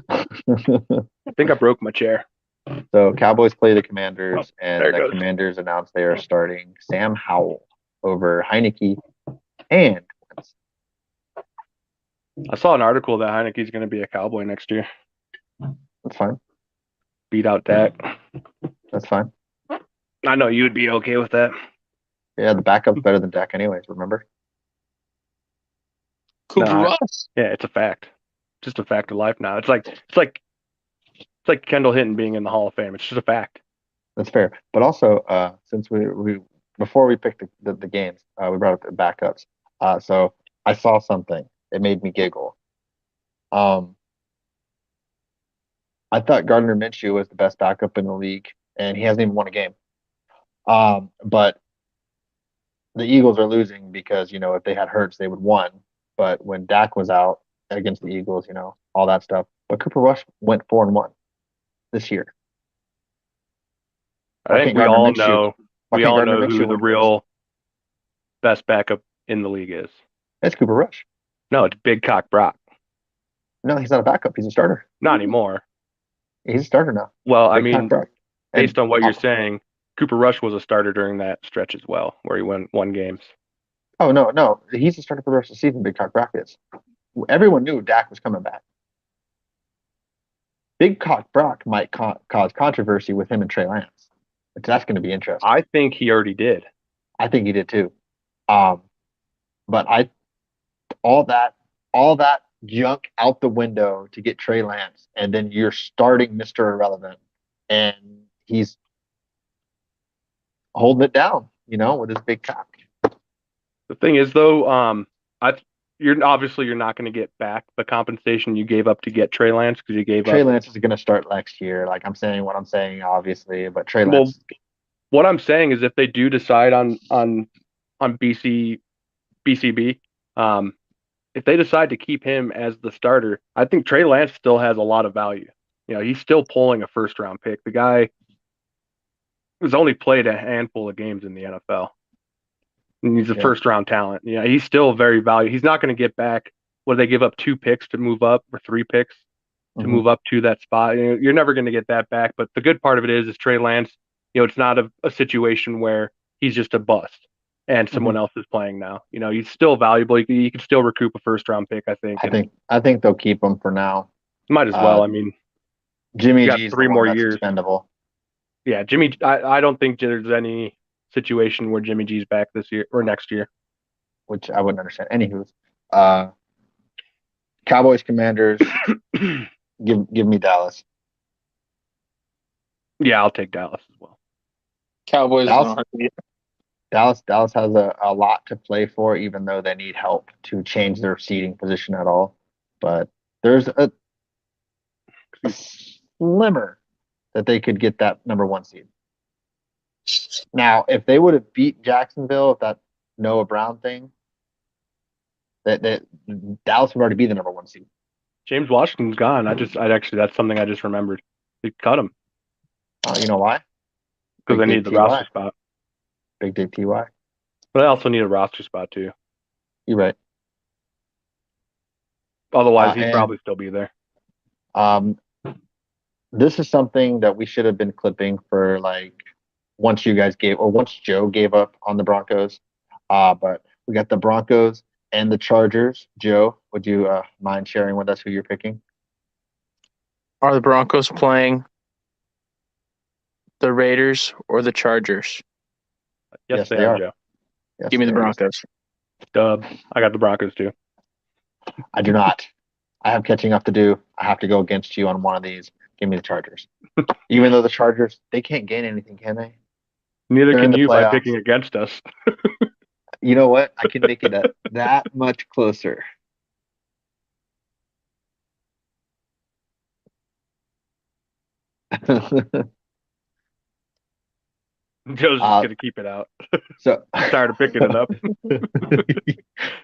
I think I broke my chair. So Cowboys play the Commanders, and there it the goes. Commanders announced they are starting Sam Howell over Heineke and Wentz. I saw an article that Heineke's going to be a Cowboy next year. That's fine. Beat out Dak. That's fine. I know you would be okay with that. Yeah, the backup's better than Dak anyways, remember? Cooper No, Rush. Yeah, it's a fact. Just a fact of life now. It's like Kendall Hinton being in the Hall of Fame. It's just a fact. That's fair. But also, since we before we picked the games, we brought up the backups. So I saw something. It made me giggle. Um, I thought Gardner Minshew was the best backup in the league, and he hasn't even won a game. But the Eagles are losing because if they had Hurts, they would won. But when Dak was out against the Eagles, all that stuff. But Cooper Rush went 4-1 this year. I Why think can't Gardner Minshew? Why we can't all Gardner know who Minshew the win games? real best backup in the league is. It's Cooper Rush. No, it's Big Cock Brock. No, he's not a backup. He's a starter. Not anymore. He's a starter now. Well, I Big Cock mean, Brock. based And on what you're saying, Cooper Rush was a starter during that stretch as well, where he won games. oh no, he's the starter for the rest of the season. Big Cock Brock is. Everyone knew Dak was coming back. Big Cock Brock might cause controversy with him and Trey Lance, which that's going to be interesting. I think he already did. I think he did too. But all that junk out the window to get Trey Lance, and then you're starting Mr. Irrelevant, and he's holding it down, with his big cock. The thing is, though, you're not going to get back the compensation you gave up to get Trey Lance because you gave Trey up. Lance is going to start next year. Like I'm saying what I'm saying, obviously, but Trey Well, Lance. what I'm saying is, if they do decide on BCB, if they decide to keep him as the starter, I think Trey Lance still has a lot of value. He's still pulling a first round pick. The guy has only played a handful of games in the NFL. And he's a first round talent. He's still very valuable. He's not going to get back. What they give up 2 picks to move up or 3 picks to move up to that spot. You're never going to get that back. But the good part of it is Trey Lance. It's not a situation where he's just a bust and someone else is playing now. He's still valuable. You can still recoup a first round pick, I think. I think they'll keep him for now. Might as well. I mean, Jimmy got G's 3 the one more that's years. expendable. Yeah, Jimmy. I don't think there's any situation where Jimmy G's back this year or next year. Which I wouldn't understand. Anywho, Cowboys Commanders. give me Dallas. Yeah, I'll take Dallas as well. Cowboys. Dallas has a lot to play for, even though they need help to change their seating position at all. But there's a slimmer that they could get that number 1 seed. Now, if they would have beat Jacksonville, if that Noah Brown thing, that Dallas would already be the number 1 seed. James Washington's gone. That's something I just remembered. They cut him. You know why? Because they need the roster spot. Big Dick Ty. But I also need a roster spot too. You're right. Otherwise, he'd probably still be there. This is something that we should have been clipping for once Joe gave up on the Broncos. But we got the Broncos and the Chargers. Joe, would you mind sharing with us who you're picking? Are the Broncos playing the Raiders or the Chargers? Yes, they are, Joe. Yes, give me the Broncos. Dub. I got the Broncos too. I do not. I have catching up to do. I have to go against you on one of these. Give me the Chargers. Even though the Chargers, they can't gain anything, can they? Neither can you by picking against us. You know what? I can make it that much closer. Joe's just gonna keep it out. So tired of picking it up.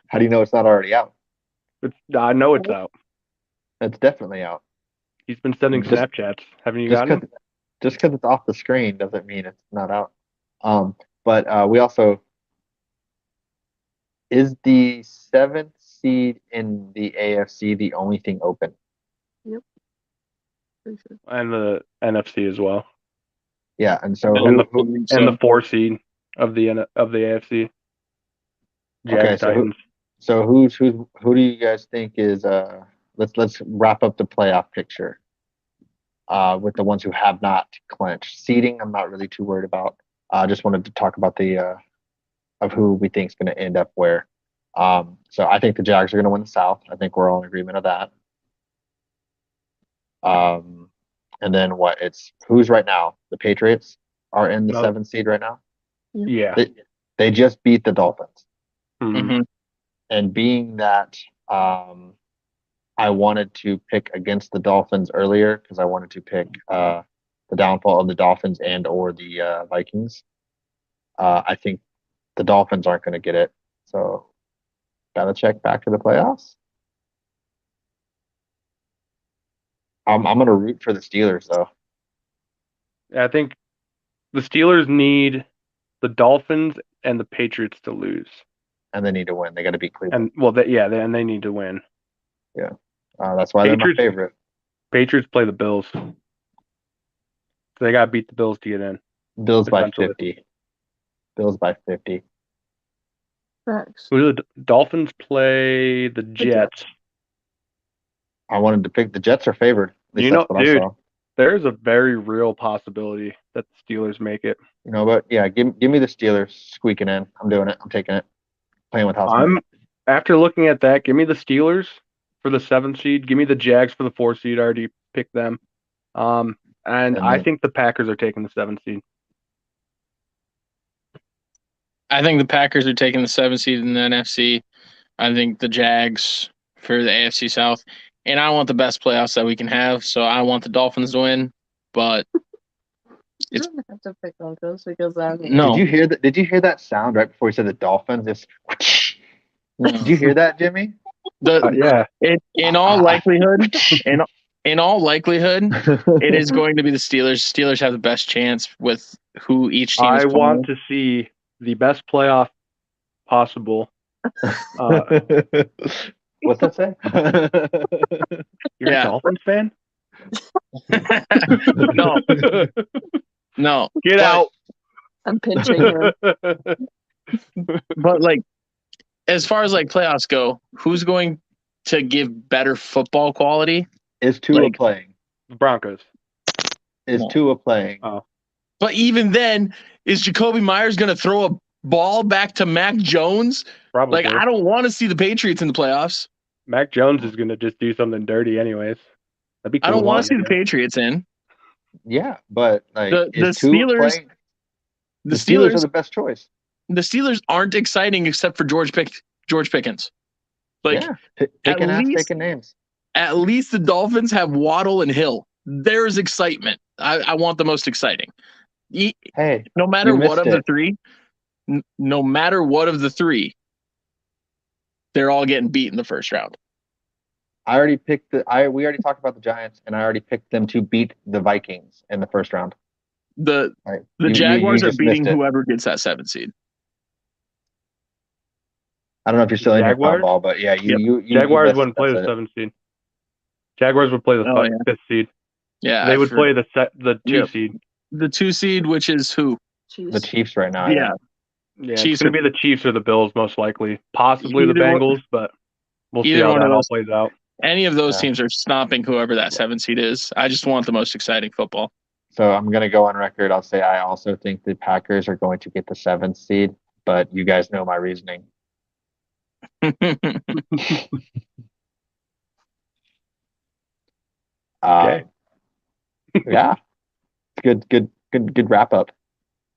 How do you know it's not already out? I know it's out. It's definitely out. He's been sending Snapchats. Haven't you gotten them? Just because it's off the screen doesn't mean it's not out. But we also is the 7th seed in the AFC the only thing open? Yep. And the NFC as well. Yeah, and so and the 4 seed of the AFC. Okay, so who do you guys think is let's wrap up the playoff picture with the ones who have not clinched. Seeding, I'm not really too worried about. I just wanted to talk about the of who we think is going to end up where. So I think the Jags are going to win the South. I think we're all in agreement of that. And then who's right now? The Patriots are in the 7th seed right now. Yeah. They just beat the Dolphins. Mm-hmm. And being that I wanted to pick against the Dolphins earlier because I wanted to pick the downfall of the Dolphins and or the Vikings. I think the Dolphins aren't going to get it, so gotta check back to the playoffs. I'm going to root for the Steelers though. I think the Steelers need the Dolphins and the Patriots to lose. And they need to win. They got to beat Cleveland. And well, they need to win. That's why they're my favorite. Patriots play the Bills. So they got to beat the Bills to get in. Bills by 50. Bills by 50. Facts. Who do the Dolphins play? The Jets. I wanted to pick the Jets are favored. At least that's what I saw. There's a very real possibility that the Steelers make it. But yeah, give me the Steelers squeaking in. I'm doing it. I'm taking it. Playing with house money. After looking at that, give me the Steelers for the 7th seed. Give me the Jags for the 4th seed. I already picked them. And I think the Packers are taking the 7th seed. I think the Packers are taking the 7th seed in the NFC. I think the Jags for the AFC South. And I want the best playoffs that we can have, so I want the Dolphins to win. But You don't have to pick Broncos because no. Did you hear that sound right before he said the Dolphins? Just did you hear that, Jimmy? Yeah. In all likelihood, it is going to be the Steelers. Steelers have the best chance with who each team is playing. I want to see the best playoff possible. What's that say? You're a Dolphins fan? No. Get out. I'm pinching him. But as far as playoffs go, who's going to give better football quality? Is Tua playing? Broncos. Is Tua playing? Oh. But even then, is Jacoby Myers going to throw a ball back to Mac Jones? Probably. I don't want to see the Patriots in the playoffs. Mac Jones is going to just do something dirty anyways. That'd be cool. I don't want to see the Patriots in. Yeah, but the Steelers, the Steelers are the best choice. The Steelers aren't exciting except for George Pickens. Taking names. At least the Dolphins have Waddle and Hill. There's excitement. I want the most exciting. No matter what of the three, they're all getting beat in the first round. We already talked about the Giants, and I already picked them to beat the Vikings in the first round. The Jaguars are beating whoever gets that 7th seed. I don't know if you're still in your ball, but yeah, Jaguars wouldn't play the 7th seed. Jaguars would play the 5th seed. Yeah, they would play the 2 seed. The 2 seed, which is who? Chiefs. The Chiefs right now. Yeah. Chiefs. It's going to be the Chiefs or the Bills, most likely. Possibly the Bengals, but we'll see how that all plays out. Any of those teams are stomping whoever that 7th seed is. I just want the most exciting football. So I'm going to go on record. I'll say I also think the Packers are going to get the 7th seed, but you guys know my reasoning. Okay. Yeah. Good wrap up,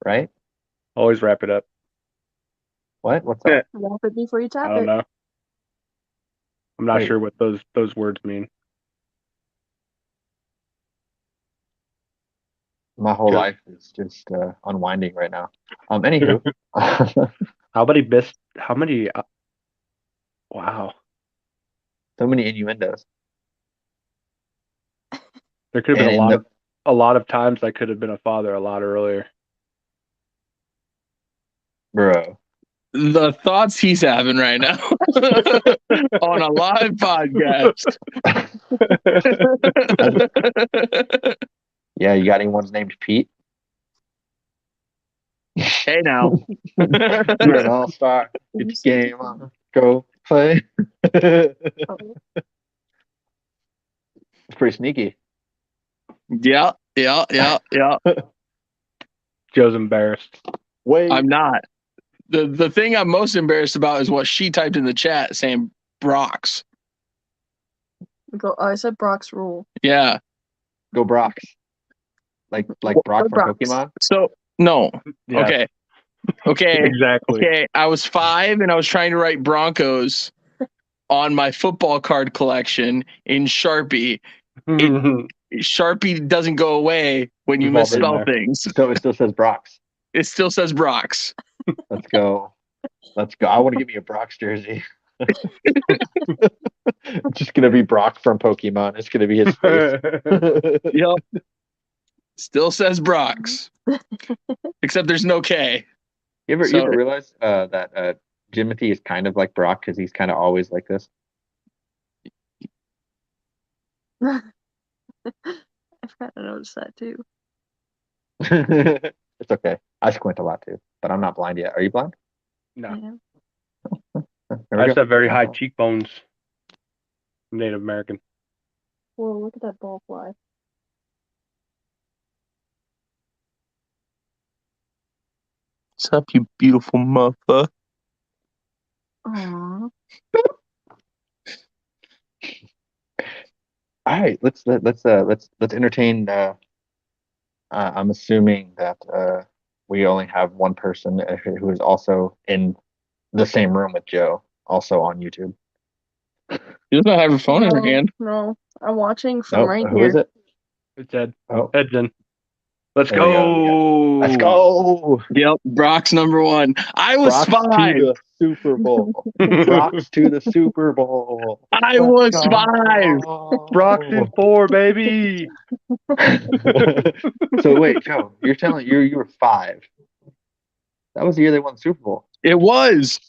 right? Always wrap it up. What? What's that? Wrap it before you tap it. I don't know. I'm not sure what those words mean. My whole life is just unwinding right now. Anywho. How many wow. So many innuendos. There could have been a lot of times I could have been a father a lot earlier. Bro. The thoughts he's having right now on a live podcast. Yeah, you got anyone's named Pete? Hey now. You're an all-star. It's game on. Go play. It's pretty sneaky. Yeah. Joe's embarrassed. Wait. I'm not. The thing I'm most embarrassed about is what she typed in the chat saying Brox. I said Brock's rule. Yeah. Go Brox. Like Brock from Brox. Pokemon? So no. Yeah. Okay. Exactly. Okay. I was 5 and I was trying to write Broncos on my football card collection in Sharpie. Sharpie doesn't go away when you We've all been misspell there. things. So it still says Brock's. It still says Brock's. Let's go. I want to give me a Brock's jersey. It's just gonna be Brock from Pokemon. It's gonna be his face. Yep. Still says Brock's. Except there's no K. You So- ever realize that Jimothy is kind of like Brock because he's kind of always like this? I forgot to notice that too. It's okay. I squint a lot too, but I'm not blind yet. Are you blind? No. Yeah. There we I just go. have very high cheekbones. Native American. Whoa, look at that ball fly. What's up, you beautiful mother? Aww. All right, let's entertain. I'm assuming that we only have one person who is also in the same room with Joe, also on YouTube. She does not have her phone in her hand. No, I'm watching from Nope. right Who here. is it? It's Ed. Oh, Ed's in. Let's There we go. go. let's go. Yep, Brock's number one. I was Brock's five. to the Super Bowl. Brock's to the Super Bowl. I Let's was go. five. Brock's in 4, baby. So wait, Joe, you're telling you were 5. That was the year they won the Super Bowl. It was.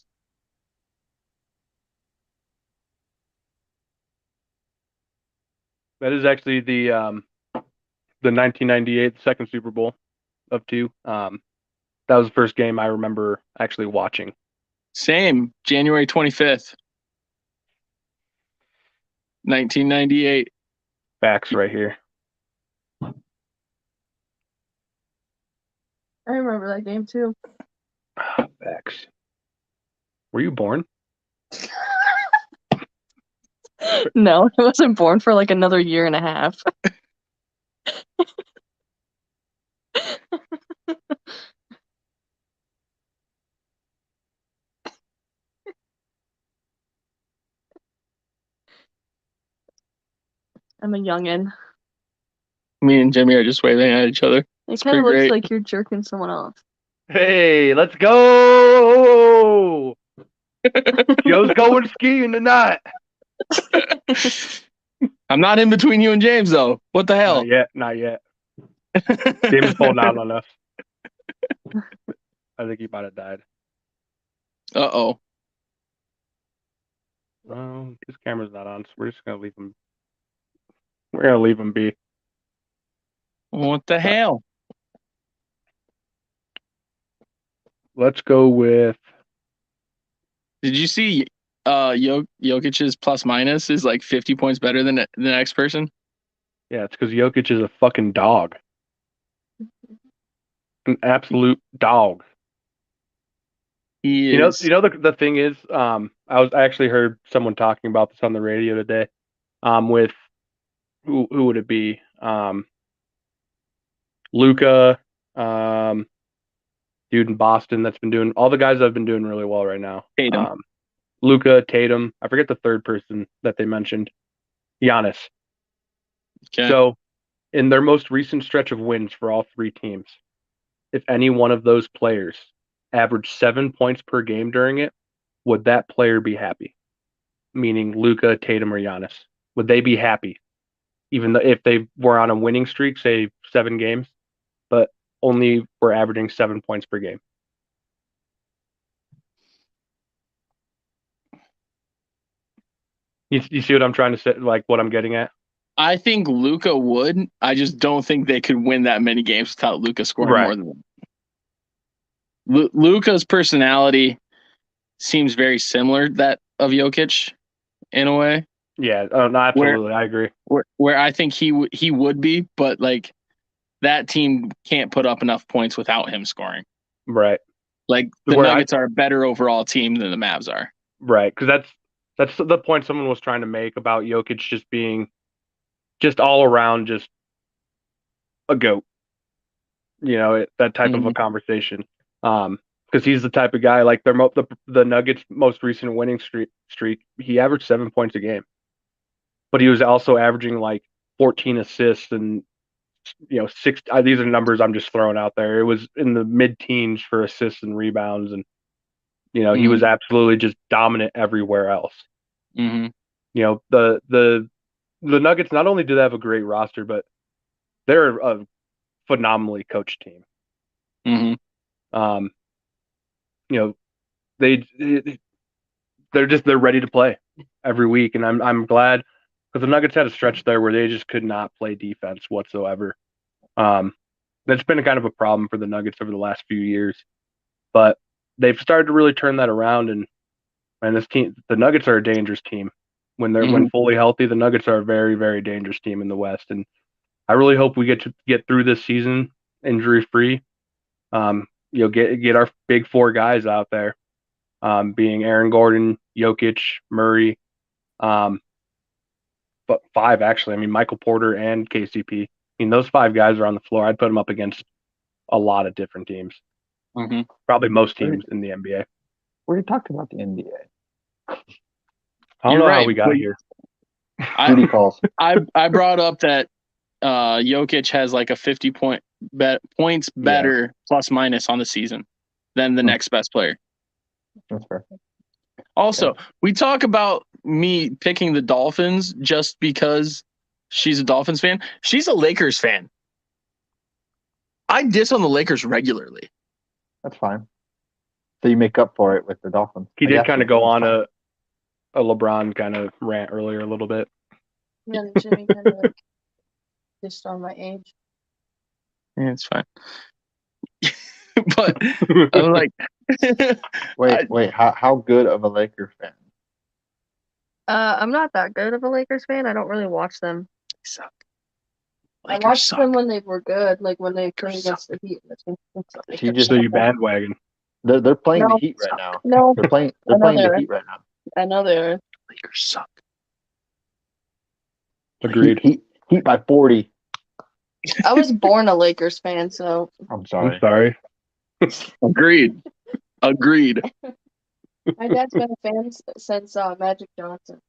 That is actually the 1998 second Super Bowl of 2. That was the first game I remember actually watching. Same. January 25th, 1998. Facts right here. I remember that game too. Facts. Were you born? No, I wasn't born for like another year and a half. I'm a youngin'. Me and Jimmy are just waving at each other. It It's kind of pretty looks great. like you're jerking someone off. Hey, let's go! Joe's going skiing tonight. I'm not in between you and James, though. What the hell? Not yet. James is pulling out on us. I think he might have died. Uh-oh. His camera's not on, so we're just gonna leave him. We're gonna leave him be. What the hell? Let's go with. Did you see Jokic's plus minus is like 50 points better than the next person? Yeah, it's because Jokic is a fucking dog. An absolute dog. He You know, is. the thing is, I actually heard someone talking about this on the radio today. With who would it be? Luka, dude in Boston that's been doing all the guys that have been doing really well right now. Tatum. Luka, Tatum. I forget the third person that they mentioned. Giannis. Okay. So, in their most recent stretch of wins for all 3 teams, if any one of those players averaged 7 points per game during it, would that player be happy? Meaning Luka, Tatum, or Giannis. Would they be happy? Even though if they were on a winning streak, say 7 games, but only were averaging 7 points per game. You see what I'm trying to say? Like what I'm getting at? I think Luka would. I just don't think they could win that many games without Luka scoring Right. more than that. Luka's personality seems very similar to that of Jokic in a way. Yeah, no, absolutely, I agree. Where I think he would be, but like that team can't put up enough points without him scoring. Right, Like the Where Nuggets are a better overall team than the Mavs are. right, because that's the point someone was trying to make about Jokic just being just all around just a goat. You know, that type of a conversation. because he's the type of guy like the Nuggets' most recent winning streak. He averaged 7 points a game, but he was also averaging like 14 assists and six. These are numbers I'm just throwing out there. It was in the mid-teens for assists and rebounds, and he was absolutely just dominant everywhere else. Mm-hmm. The Nuggets, not only do they have a great roster, but they're a phenomenally coached team. Mm-hmm. They they're ready to play every week, and I'm glad, because the Nuggets had a stretch there where they just could not play defense whatsoever. That's been kind of a problem for the Nuggets over the last few years, but they've started to really turn that around, and this team, the Nuggets, are a dangerous team. When fully healthy, the Nuggets are a very, very dangerous team in the West, and I really hope we get through this season injury free. Get our big four guys out there, being Aaron Gordon, Jokic, Murray, but five actually. I mean, Michael Porter and KCP. I mean, those five guys are on the floor. I'd put them up against a lot of different teams. Mm-hmm. Probably most teams in the NBA. We already talked about the NBA. I don't know how we got here. Duty calls. I brought up that Jokic has like a 50 points better plus minus on the season than the next best player. That's fair. Also, we talk about me picking the Dolphins just because she's a Dolphins fan. She's a Lakers fan. I diss on the Lakers regularly. That's fine. So you make up for it with the Dolphins. He did kind of go on a LeBron kind of rant earlier a little bit. Yeah, Jimmy kind of just on my age. Yeah, it's fine. But I'm like, wait. How good of a Lakers fan? I'm not that good of a Lakers fan. I don't really watch them. suck. I watched them when they were good, like when they played against the Heat. So you bandwagon. They're playing the Heat right now. No, They're playing the Heat right now. I know they're. Lakers suck. Agreed. Heat by 40. I was born a Lakers fan, so. I'm sorry. Agreed. My dad's been a fan since Magic Johnson.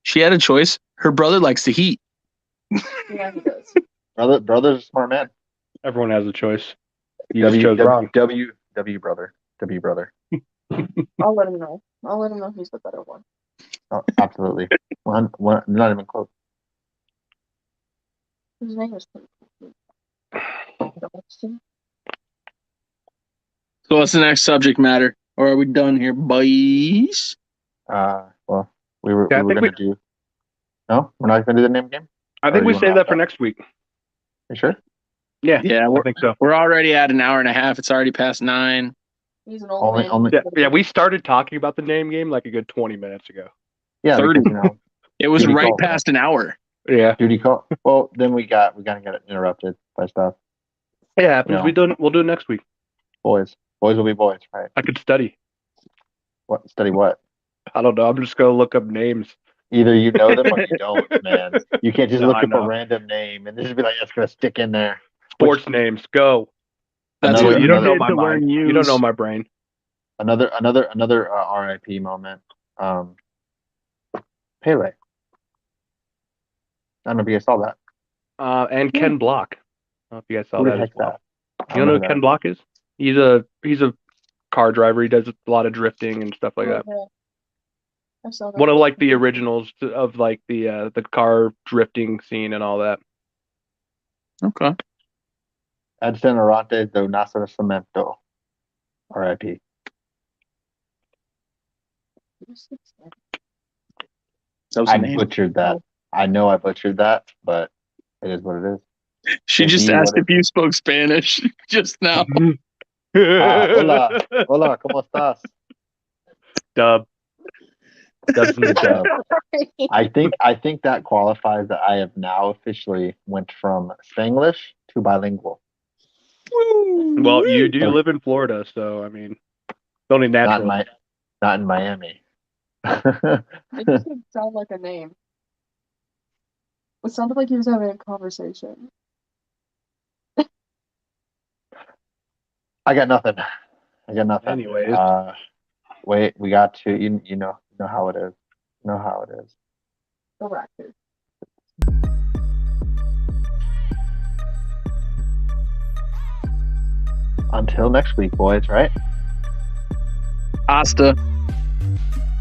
She had a choice. Her brother likes the Heat. Yeah, he does. Brother's a smart man. Everyone has a choice. You just chose wrong. W brother. I'll let him know. He's the better one. Oh, absolutely. Not even close. His name is. So what's the next subject matter? Or are we done here, boys? Well, we were going to do. No, we're not going to do the name game. I think we save that for next week. You sure? Yeah, I think so. We're already at an hour and a half. It's already past 9. He's an old man. Yeah, we started talking about the name game like a good 20 minutes ago. Yeah, 30. Because, it was right past an hour. Yeah. Duty call. Well, then we gotta get interrupted by stuff. It happens. We'll do it next week. Boys will be boys, right? I could study. What? Study what? I don't know. I'm just gonna look up names. Either you know them or you don't, man. You can't just look up a random name and just be like, "That's gonna stick in there." Sports names, go. That's what you don't know my my mind. You don't know my brain. Another RIP moment. Pele. I don't know if you guys saw that. And Ken Block. I don't know if you guys saw Who the that as heck's well. that? You know who Ken Block is? He's a car driver. He does a lot of drifting and stuff like that. I saw that. One of like the originals of like the car drifting scene and all that. Okay. Edson Arantes do Nascimento. RIP. I butchered that. I know I butchered that, but it is what it is. She just asked if you spoke Spanish just now. Hola, ¿cómo estás? Dub. Dub's in the dub. I think that qualifies that I have now officially went from Spanglish to bilingual. Well, you do live in Florida, so I mean, it's only natural. Not in Miami. It just didn't sound like a name. It sounded like he was having a conversation. I got nothing. Anyways. Wait, we got to. You know how it is. You know how it is. The Raptors. Until next week, boys. Right? Asta.